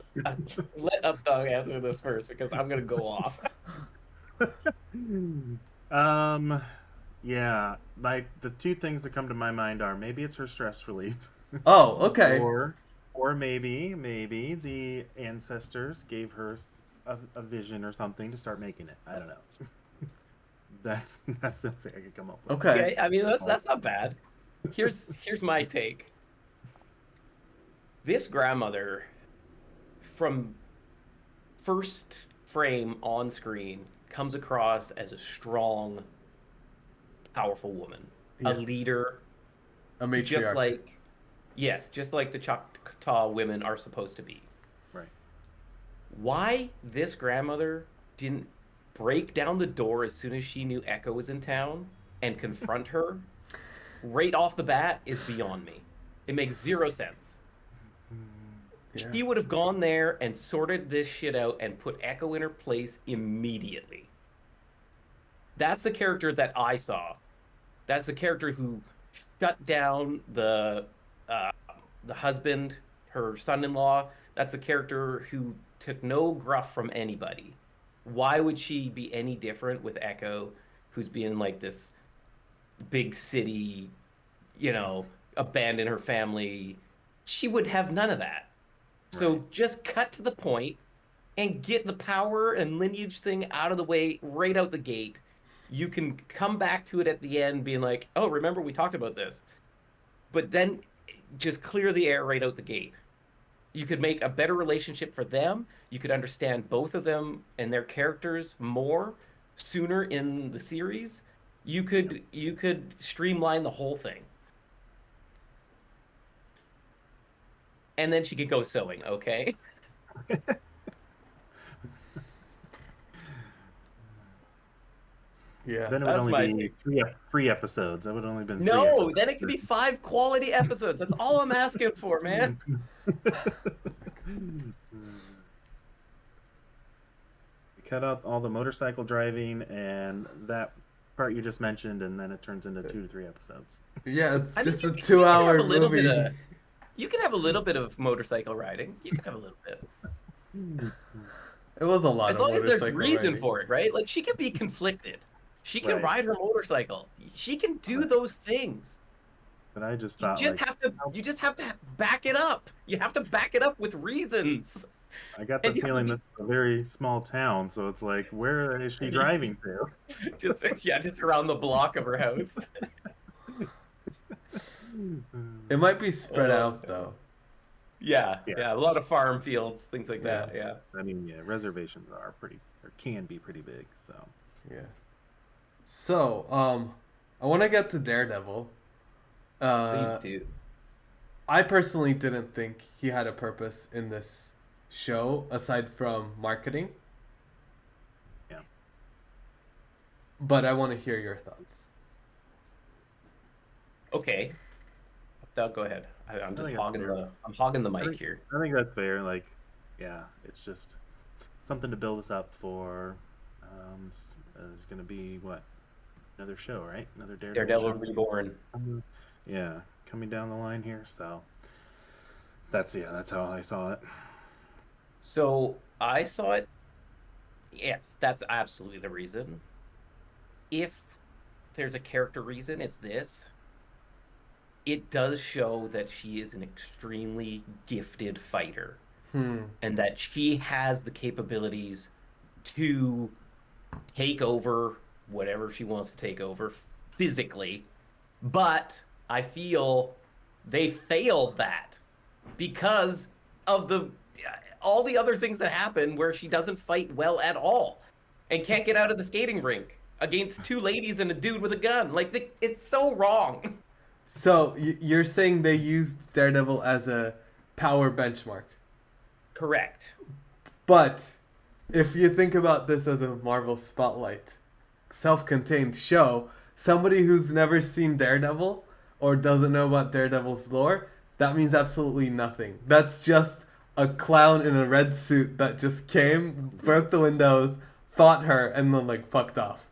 Updog answer this first because I'm gonna go off. Um, yeah, like the two things that come to my mind are maybe it's her stress relief, Oh, okay. or maybe the ancestors gave her a vision or something to start making it. I don't know. That's the thing I could come up with. Okay. Yeah, I mean that's not bad. Here's my take. This grandmother from first frame on screen comes across as a strong, powerful woman, a Yes. leader, A just matriarch. like, yes, just like the Choctaw women are supposed to be. Right. Why this grandmother didn't break down the door as soon as she knew Echo was in town and confront her right off the bat is beyond me. It makes zero sense. Yeah. She would have gone there and sorted this shit out and put Echo in her place immediately. That's the character that I saw. That's the character who shut down uh, the husband, her son-in-law. That's the character who took no gruff from anybody. Why would she be any different with Echo, who's being like this big city, abandon her family? She would have none of that. Right. So just cut to the point and get the power and lineage thing out of the way right out the gate. You can come back to it at the end being like, oh, remember we talked about this. But then just clear the air right out the gate. You could make a better relationship for them. You could understand both of them and their characters more sooner in the series. You could streamline the whole thing. And then she could go sewing, okay? Yeah. Then it would That's only my be take. three episodes. That would only been three No, episodes. then it could be 5 quality episodes. That's all I'm asking for, man. Cut out all the motorcycle driving and that part you just mentioned, and then it turns into 2 to 3 episodes. Yeah, it's I mean, just a you can 2 hour have a little bit movie. of you can have a little bit of motorcycle riding. You can have a little bit. It was a lot As of long as there's motorcycle reason riding. for it, right? Like she can be conflicted. She can Right. ride her motorcycle. She can do Right. those things. But I just You thought, just like, have to you just have to back it up. You have to back it up with reasons. I got And the you have to feeling be that it's a very small town, so it's like, where is she driving to? just around the block of her house. It might be spread Oh, out though. yeah, Yeah. yeah, a lot of farm fields, things like Yeah. that. Yeah. I mean, yeah, reservations are pretty, or can be pretty big, so. Yeah. So, I want to get to Daredevil. Please Uh, do. I personally didn't think he had a purpose in this show aside from marketing. Yeah. But I want to hear your thoughts. Okay. Doug, go ahead. I'm just think that's hogging fair. I'm hogging the I mic think, here. I think that's fair. Like, yeah, it's just something to build us up for. There's going to be, what? Another show, right? Another Daredevil show? Reborn. Yeah, coming down the line here, so. That's how I saw it. So I saw it. Yes, that's absolutely the reason. if there's a character reason, it's this. It does show that she is an extremely gifted fighter Hmm. and that she has the capabilities to take over whatever she wants to take over physically. But I feel they failed that because of the all the other things that happen where she doesn't fight well at all and can't get out of the skating rink against two ladies and a dude with a gun. Like it's so wrong. So you're saying they used Daredevil as a power benchmark, Correct. but if you think about this as a Marvel Spotlight, self-contained show, somebody who's never seen Daredevil or doesn't know about Daredevil's lore, that means absolutely nothing. That's just a clown in a red suit that just came, broke the windows, fought her, and then like fucked off.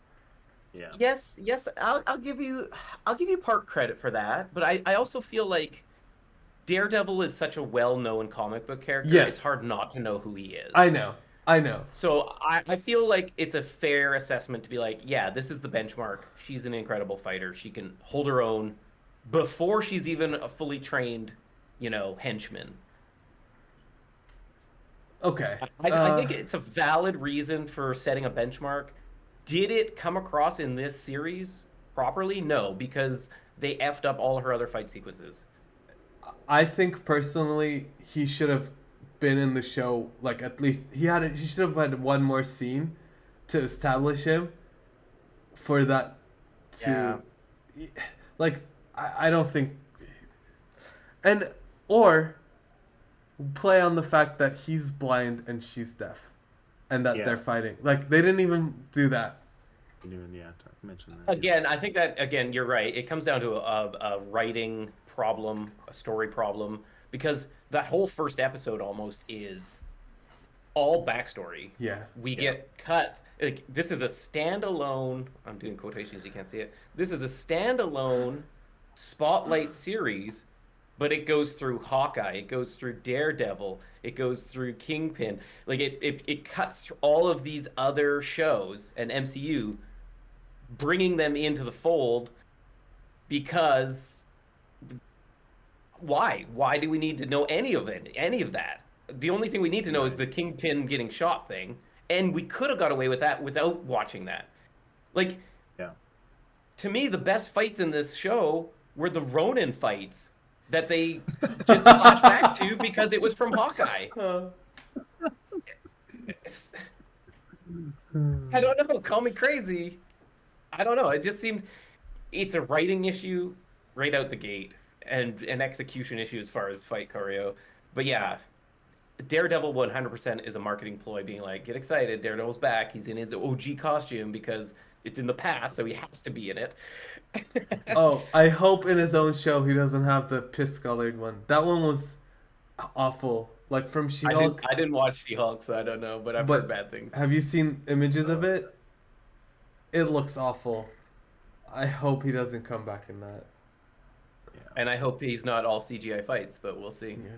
Yeah. Yes, I'll give you part credit for that, but I also feel like Daredevil is such a well-known comic book character, it's Yes, hard not to know who he is. I know, I know. So I feel like it's a fair assessment to be like, yeah, this is the benchmark. She's an incredible fighter. She can hold her own before she's even a fully trained, henchman. Okay. I think it's a valid reason for setting a benchmark. Did it come across in this series properly? No, because they effed up all her other fight sequences. I think personally he should have been in the show. Like at least he should have had one more scene to establish him for that Yeah. to like I don't think and or play on the fact that he's blind and she's deaf and that they're Yeah. fighting. Like they didn't even do that. Didn't even mention that. Yeah. Again, I think that again you're right. It comes down to a writing problem, a story problem, because that whole first episode almost is all backstory. Yeah. We Yeah. get cut. Like this is a standalone. I'm doing quotations. You can't see it. This is a standalone spotlight series, but it goes through Hawkeye. It goes through Daredevil. It goes through Kingpin. Like it cuts through all of these other shows and MCU, bringing them into the fold because why do we need to know any of it, any of that? The only thing we need to know is Right. the Kingpin getting shot thing, and we could have got away with that without watching that. Like, Yeah. to me, the best fights in this show were the Ronin fights that they just flash back to because it was from Hawkeye. It's- I don't know, call me crazy. I don't know. It just seemed it's a writing issue right out the gate and an execution issue as far as fight choreo. But yeah, Daredevil 100% is a marketing ploy being like, get excited, Daredevil's back. He's in his OG costume because it's in the past, so he has to be in it. Oh, I hope in his own show he doesn't have the piss colored one. That one was awful. Like from She I didn't Hulk. I didn't watch She-Hulk, so I don't know, but I've heard But bad things. have you seen images of Oh, it? It looks awful. I hope he doesn't come back in that. yeah. And I hope he's not all CGI fights, but we'll see. Yeah.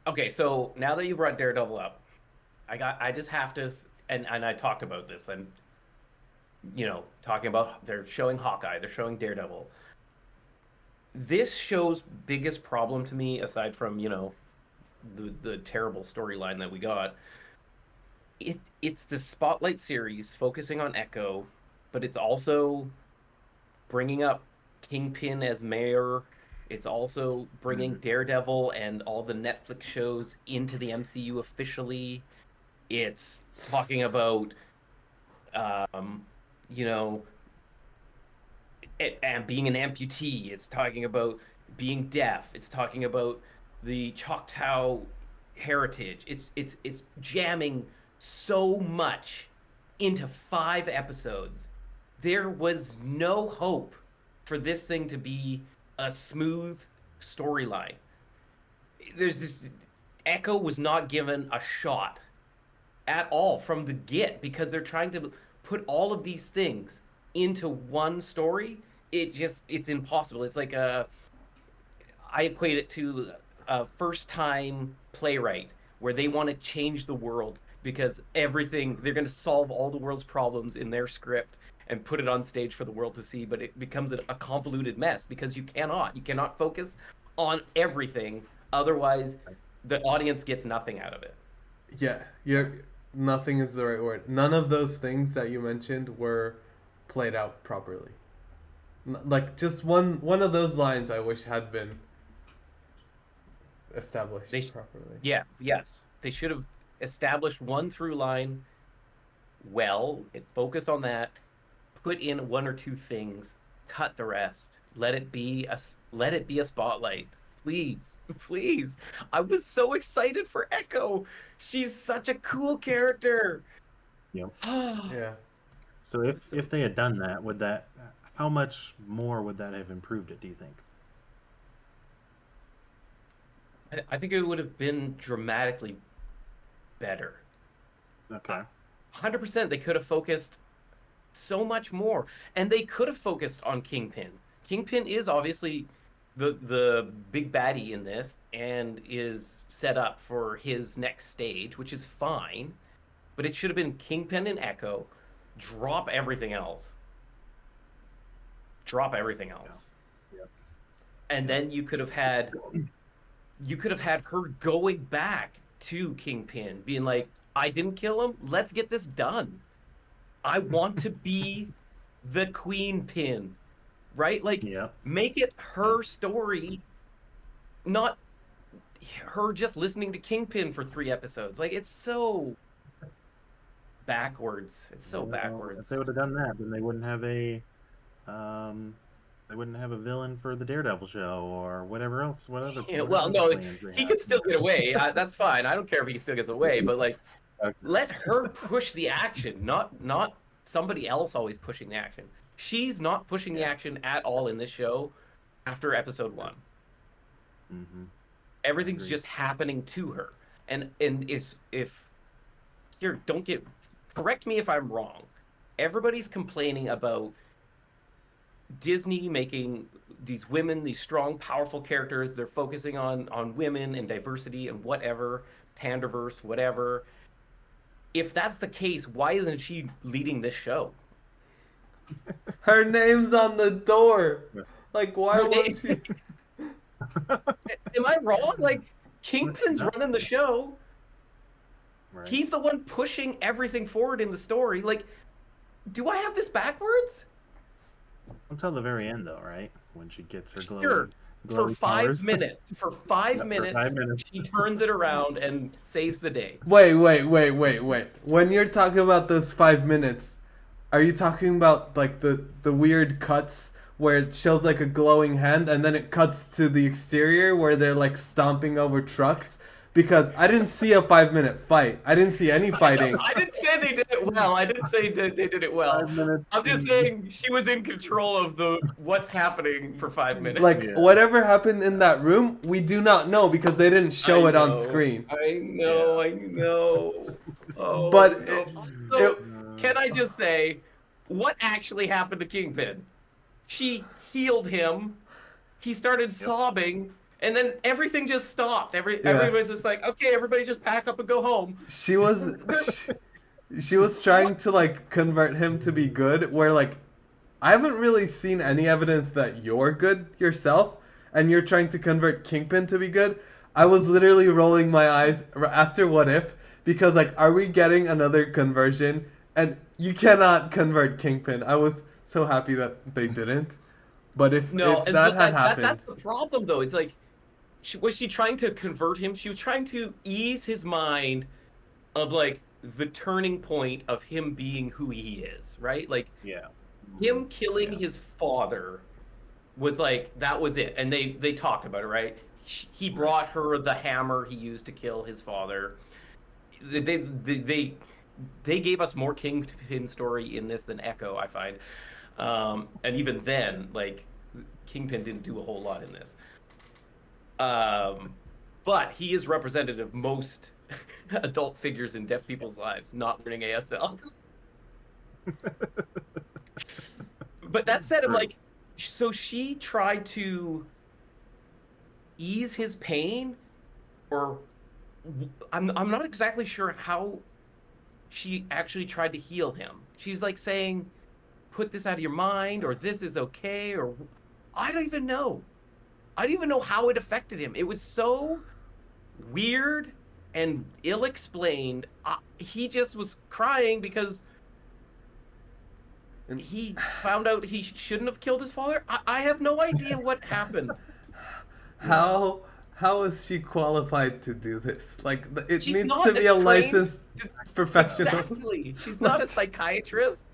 Okay, so now that you brought Daredevil up, I just have to and I talked about this and talking about they're showing Hawkeye, they're showing Daredevil. This show's biggest problem to me, aside from, the terrible storyline that we got, it's the Spotlight series focusing on Echo, but it's also bringing up Kingpin as mayor. It's also bringing Mhm. Daredevil and all the Netflix shows into the MCU officially. It's talking about, um, you know, and being an amputee. It's talking about being deaf. It's talking about the Choctaw heritage. It's jamming so much into 5 episodes. There was no hope for this thing to be a smooth storyline. There's this Echo was not given a shot at all from the get because they're trying to put all of these things into one story. It's impossible. It's like I equate it to a first time playwright where they want to change the world. because everything they're going to solve all the world's problems in their script and put it on stage for the world to see, but it becomes a convoluted mess because you cannot focus on everything, otherwise the audience gets nothing out of it. Yeah, you're nothing is the right word. None of those things that you mentioned were played out properly. Like just one of those lines I wish had been They established properly. Yeah, yes, they should have established one through line well and focus on that, put in one or two things, cut the rest, let it be a spotlight, please. Please. I was so excited for Echo. She's such a cool character. Yep. Yeah. So if they had done that, would that how much more would that have improved it? Do you think? I think it would have been dramatically better. Okay. 100%. They could have focused so much more, and they could have focused on Kingpin. Kingpin is obviously the big baddie in this and is set up for his next stage, which is fine, but it should have been Kingpin and Echo. Drop everything else. Drop everything else. Yeah. And then you could have had her going back to Kingpin, being like, I didn't kill him. Let's get this done. I want to be the Queen Pin, right? Like, Yep. make it her story, not her just listening to Kingpin for 3 episodes. Like, it's so backwards. It's so Well, backwards. if they would have done that, then they wouldn't have a villain for the Daredevil show or whatever else. Yeah, well, no, he could still get away. That's fine. I don't care if he still gets away, but like, Okay. let her push the action, not somebody else always pushing the action. She's not pushing the action at all in this show after episode 1. Mm-hmm. Everything's just happening to her. And if here, correct me if I'm wrong. Everybody's complaining about Disney making these women, these strong, powerful characters. They're focusing on women and diversity and whatever, panderverse, whatever. If that's the case, why isn't she leading this show? Her name's on the door. Like, why won't she? Am I wrong? Like, Kingpin's running the show. Right. He's the one pushing everything forward in the story. Like, do I have this backwards? Until the very end, though, right? When she gets her glowy, Sure. For glowy 5 powers. minutes. For 5 Yeah, for minutes, 5 minutes. she turns it around and saves the day. Wait. When you're talking about those 5 minutes, are you talking about like the weird cuts where it shows like a glowing hand and then it cuts to the exterior where they're like stomping over trucks? Because I didn't see a 5-minute fight. I didn't see any fighting. I didn't say they did it well. I didn't say they did it well. 5 minutes. I'm just saying she was in control of what's happening for 5 minutes. Like Yeah. whatever happened in that room, we do not know because they didn't show I it on know, screen. I know. Oh, But no. it- Can I just say, what actually happened to Kingpin? She healed him. He started sobbing, and then everything just stopped. Everybody's just like, okay, everybody just pack up and go home. She was trying to like convert him to be good, where like I haven't really seen any evidence that you're good yourself and you're trying to convert Kingpin to be good. I was literally rolling my eyes after What If, because like, are we getting another conversion? And you cannot convert Kingpin. I was so happy that they didn't. But if No, that had happened, that's the problem, though. It's like, was she trying to convert him? She was trying to ease his mind of like the turning point of him being who he is, right? Like, Yeah. him killing his father was like, that was it. And they talked about it, right? He brought her the hammer he used to kill his father. They gave us more Kingpin story in this than Echo, I find. And even then, like, Kingpin didn't do a whole lot in this. But he is representative of most adult figures in deaf people's lives not learning ASL. But that said, I'm like, so she tried to ease his pain, or I'm not exactly sure how she actually tried to heal him. She's like saying, put this out of your mind, or this is okay, or I don't even know. I don't even know how it affected him. It was so weird and ill explained. He just was crying because And he found out he shouldn't have killed his father. I have no idea what happened. Yeah. how is she qualified to do this? Like it She's needs to not be a a trained. licensed professional. Exactly. She's not a Like, psychiatrist.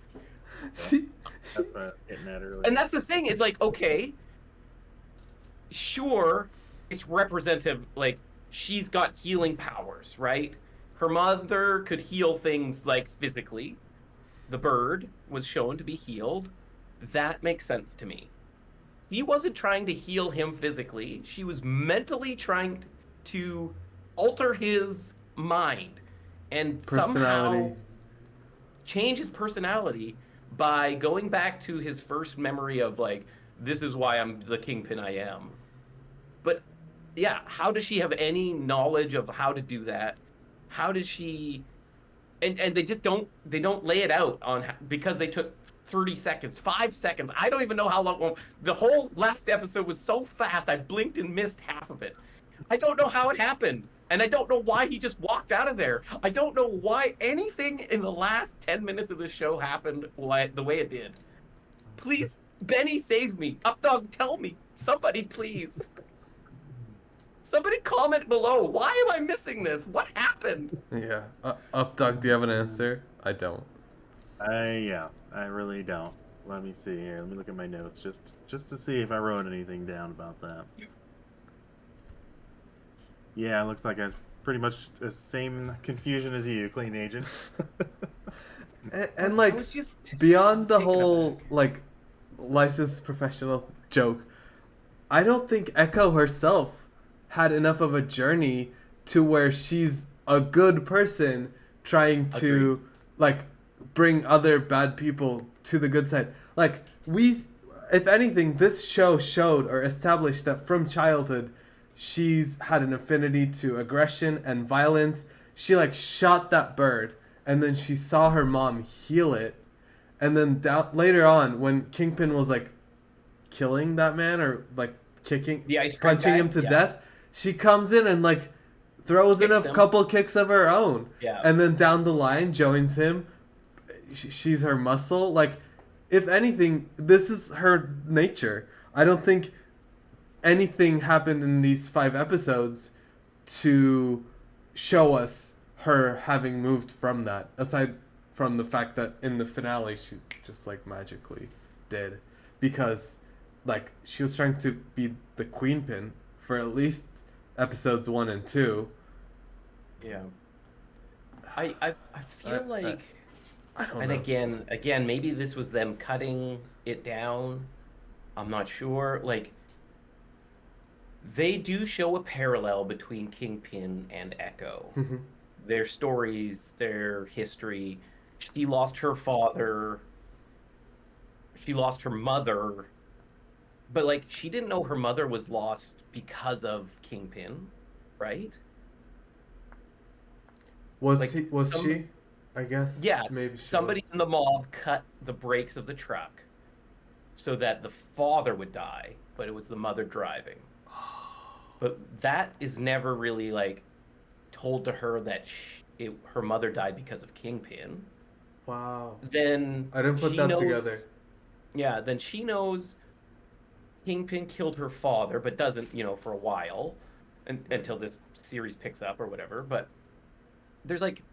she, That's what I was getting at earlier. And that's the thing. It's like, okay, sure, it's representative. Like, she's got healing powers, right? Her mother could heal things like physically. The bird was shown to be healed. That makes sense to me. He wasn't trying to heal him physically. She was mentally trying to alter his mind and somehow personality. change his personality by going back to his first memory of like, this is why I'm the kingpin I am. But yeah, how does she have any knowledge of how to do that? How does she? And they just don't lay it out on because they took 30 seconds, 5 seconds. I don't even know how long. The whole last episode was so fast. I blinked and missed half of it. I don't know how it happened. And I don't know why he just walked out of there. I don't know why anything in the last 10 minutes of the show happened the way it did. Please, Benny, save me. Updog, tell me. Somebody, please. Somebody comment below. Why am I missing this? What happened? Yeah. Updog, do you have an answer? I don't. I really don't. Let me see here. Let me look at my notes just to see if I wrote anything down about that. Yeah, it looks like I was pretty much the same confusion as you, Clean Agent. And like I was just beyond the taken whole aback. like licensed professional joke, I don't think Echo herself had enough of a journey to where she's a good person trying to Agreed. like bring other bad people to the good side. Like if anything, this show showed or established that from childhood she's had an affinity to aggression and violence. She like shot that bird and then she saw her mom heal it. And then later on when Kingpin was like killing that man or like kicking The ice cream punching guy? him to Yeah. death, she comes in and like throws in a Kicks him. couple kicks of her own. Yeah. And then down the line joins him. She's her muscle. Like if anything, this is her nature. I don't think anything happened in these 5 episodes to show us her having moved from that, aside from the fact that in the finale she just like magically did, because like she was trying to be the queen pin for at least episodes 1 and 2. Yeah. I feel like, I don't and know. again, maybe this was them cutting it down. I'm not sure. Like, they do show a parallel between Kingpin and Echo. Their stories, their history. She lost her father. She lost her mother. But, like, she didn't know her mother was lost because of Kingpin, right? Like, Was she? I guess yes, maybe she somebody was. in the mob cut the brakes of the truck so that the father would die, but it was the mother driving. But that is never really like told to her that her mother died because of Kingpin. Wow. Then I didn't put she that together. knows, yeah, then she knows Kingpin killed her father, but doesn't, for a while, until this series picks up or whatever. But there's like,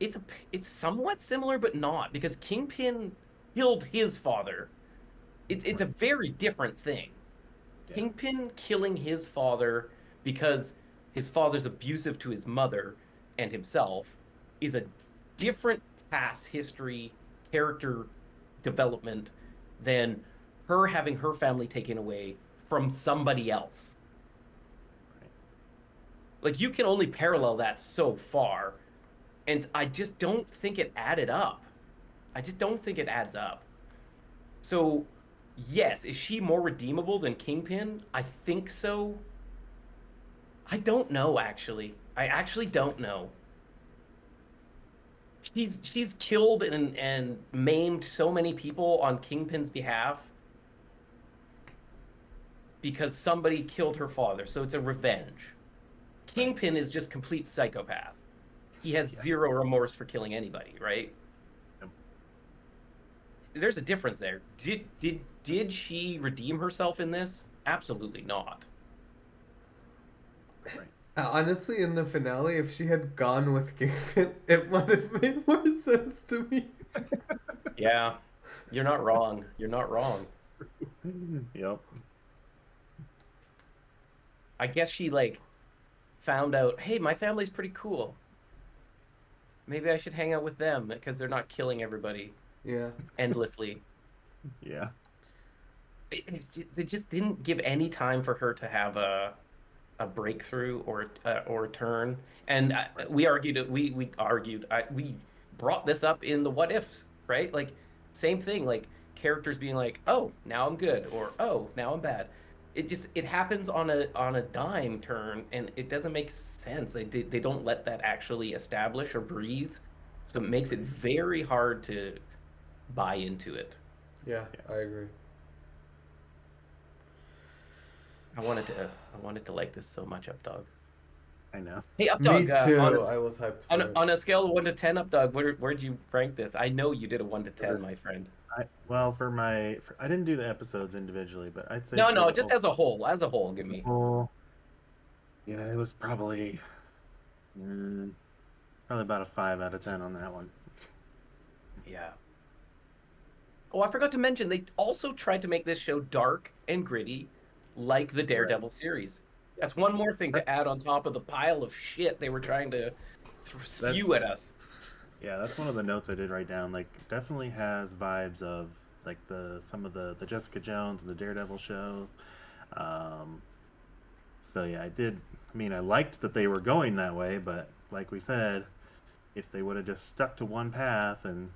it's somewhat similar, but not, because Kingpin killed his father. It's a very different thing. Yeah. Kingpin killing his father because his father's abusive to his mother and himself is a different past history, character development than her having her family taken away from somebody else. Right. Like, you can only parallel that so far, and I just don't think it added up. I just don't think it adds up. So, yes, is she more redeemable than Kingpin? I think so. I don't know, actually. I actually don't know. she's killed and maimed so many people on Kingpin's behalf because somebody killed her father. So it's a revenge. Right. Kingpin is just complete psychopath. He has Yeah. zero remorse for killing anybody, right? Yep. There's a difference there. Did she redeem herself in this? Absolutely not. Right. Honestly, in the finale, if she had gone with Kingpin, it might have made more sense to me. Yeah, you're not wrong. You're not wrong. Yep. I guess she like found out, hey, my family's pretty cool. Maybe I should hang out with them because they're not killing everybody Yeah. endlessly. Yeah. They just didn't give any time for her to have a breakthrough or a turn. And we argued we brought this up in the what ifs, right? Like same thing, like characters being like, "Oh, now I'm good," or "Oh, now I'm bad." It happens on a dime turn, and it doesn't make sense. They don't let that actually establish or breathe, so it makes it very hard to buy into it. Yeah, I agree. I wanted to like this so much, Updog. I know. Hey, Me Updog, too. I was hyped for it. on a scale of 1 to 10, Updog, where'd you rank this? I know you did a 1 to 10, my friend. Well, I didn't do the episodes individually, but I'd say No, for no, the just as a whole, give me. whole, yeah, it was probably probably about a 5 out of 10 on that one. Yeah. Oh, I forgot to mention they also tried to make this show dark and gritty, like the Right. Daredevil series. That's one more thing to add on top of the pile of shit they were trying to spew at us. Yeah, that's one of the notes I did write down. Like, definitely has vibes of like some of the Jessica Jones and the Daredevil shows. Um, so yeah, I did. I mean, I liked that they were going that way, but like we said, if they would have just stuck to one path and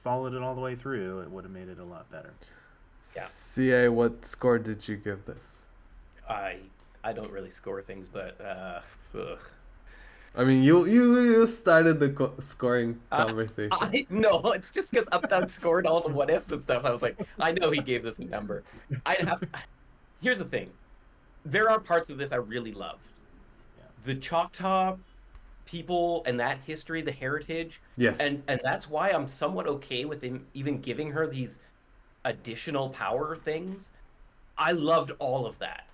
followed it all the way through, it would have made it a lot better. Yeah. CA, what score did you give this? I I don't really score things, but ugh. I mean, you started the scoring conversation. No, it's just because Updog scored all the what ifs and stuff. I was like, I know he gave this a number. I'd have. Here's the thing: there are parts of this I really loved. Yeah. The Choctaw people and that history, the heritage, Yes. and that's why I'm somewhat okay with him even giving her these additional power things. I loved all of that.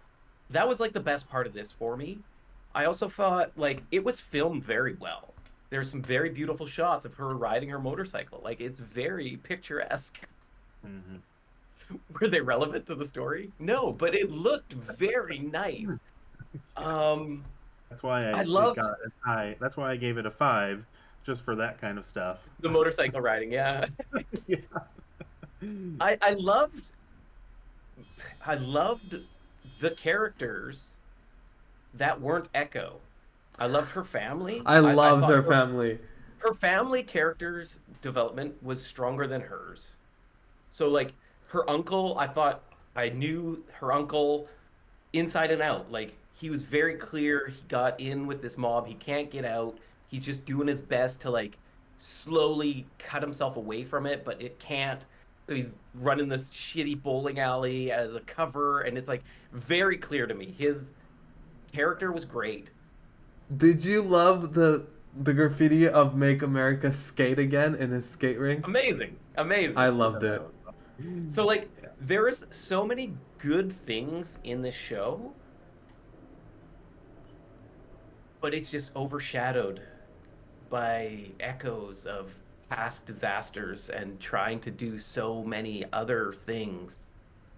That was like the best part of this for me. I also thought like it was filmed very well. There's some very beautiful shots of her riding her motorcycle. Like it's very picturesque. Mm-hmm. Were they relevant to the story? No, but it looked very nice. Um, That's why I it loved got as high. That's why I gave it a 5, just for that kind of stuff. the motorcycle riding. Yeah, Yeah. I loved I loved the characters that weren't Echo. I loved her family. I loved thought her family. her family character's development was stronger than hers. So like her uncle, I thought I knew her uncle inside and out. Like he was very clear. He got in with this mob. He can't get out. He's just doing his best to like slowly cut himself away from it, but it can't. So he's running this shitty bowling alley as a cover, and it's like very clear to me. His character was great. Did you love the graffiti of "Make America Skate Again" in his skate ring? Amazing, amazing. I loved it. So like Yeah. there is so many good things in this show, but it's just overshadowed by echoes of past disasters and trying to do so many other things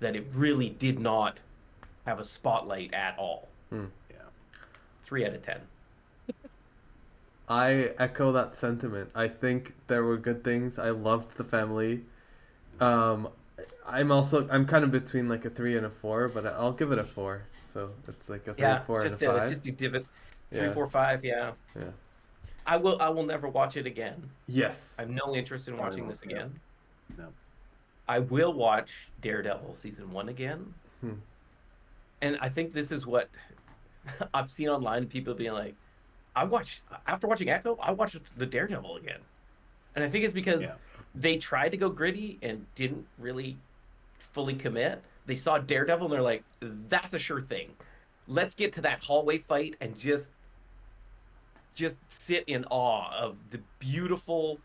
that it really did not have a spotlight at all. Hmm. Yeah. 3 out of 10. I echo that sentiment. I think there were good things. I loved the family. Um, I'm kind of between like a 3 and a 4, but I'll give it a 4. So it's like a 3, Yeah, 4, and a 5. just do divot three, Yeah. 4, 5. Yeah, Yeah. I will never watch it again. Yes. I have no interest in watching this Yeah. again. No. I will watch Daredevil season 1 again. Hmm. And I think this is what I've seen online, people being like, after watching Echo, I watched the Daredevil again. And I think it's Yeah. because they tried to go gritty and didn't really fully commit. They saw Daredevil and they're like, that's a sure thing. Let's get to that hallway fight and just sit in awe of the beautiful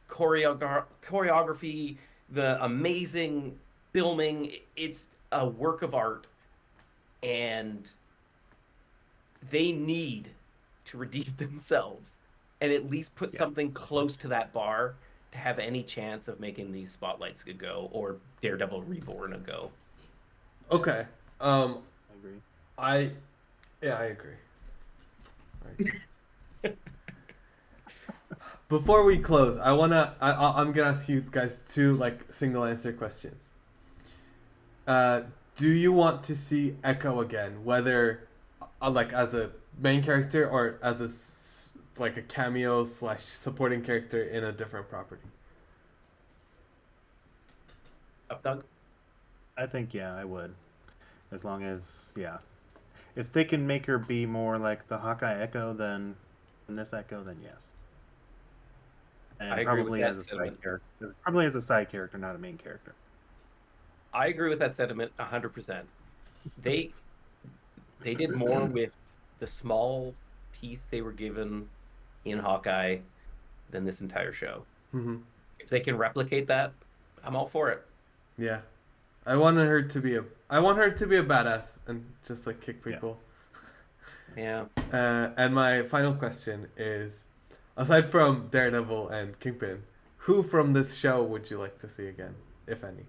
choreography, the amazing filming. It's a work of art, and they need to redeem themselves and at least put Yeah. something close to that bar to have any chance of making these spotlights a go or Daredevil Reborn a go. Okay. Um, I agree. I yeah, I agree. I agree. Before we close, I'm gonna ask you guys two like single answer questions. Uh, do you want to see Echo again, whether like as a main character or as like a cameo slash supporting character in a different property? Updog? I think yeah, I would. As long as yeah, if they can make her be more like the Hawkeye Echo than this Echo, then yes. And I agree with probably that as a sentiment. side character, probably as a side character, not a main character. I agree with that sentiment 100%. They they did more with the small piece they were given in Hawkeye than this entire show. Mm-hmm. If they can replicate that, I'm all for it. Yeah, I want her to be a badass and just like kick Yeah. people. Yeah. And my final question is, aside from Daredevil and Kingpin, who from this show would you like to see again, if any?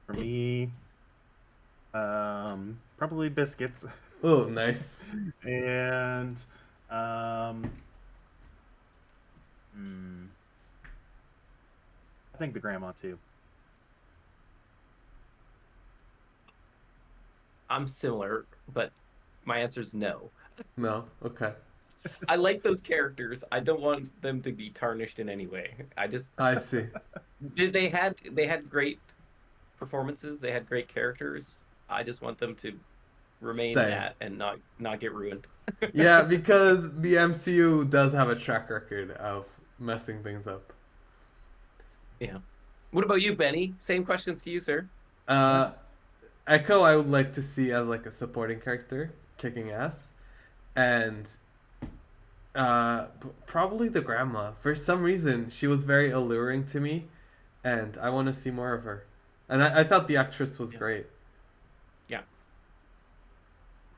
For me, probably biscuits, Oh, nice. and um, hmm, I think the grandma too. I'm similar, but my answer is no. No, okay, I like those characters. I don't want them to be tarnished in any way. I just I see. they had great performances. They had great characters. I just want them to remain Stay. that and not get ruined. Yeah, because the MCU does have a track record of messing things up. Yeah. What about you, Benny? Same questions to you, sir. Uh, Echo, I would like to see as like a supporting character, kicking ass, and probably the grandma. For some reason, she was very alluring to me, and I want to see more of her. And I thought the actress was Yeah. great. Yeah.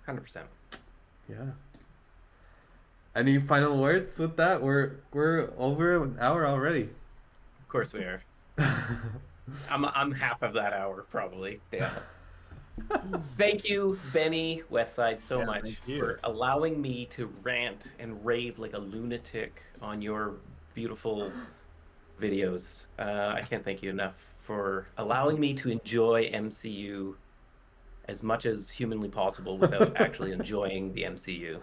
100%. Yeah. Any final words with that? We're over an hour already. Of course we are. I'm half of that hour probably. Yeah. Thank you, Benny Westside, so Yeah, thank much you. for allowing me to rant and rave like a lunatic on your beautiful videos. I can't thank you enough for allowing me to enjoy MCU as much as humanly possible without actually enjoying the MCU.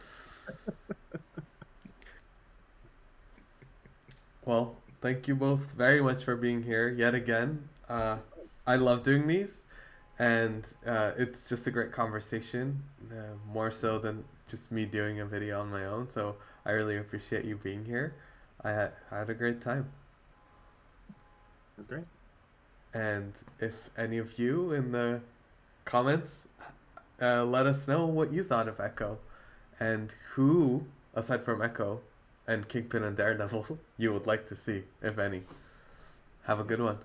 Well, thank you both very much for being here yet again. I love doing these, and it's just a great conversation, more so than just me doing a video on my own. So I really appreciate you being here. I had a great time. It was great. And if any of you in the comments, let us know what you thought of Echo, and who, aside from Echo and Kingpin and Daredevil, you would like to see, if any. Have a good one.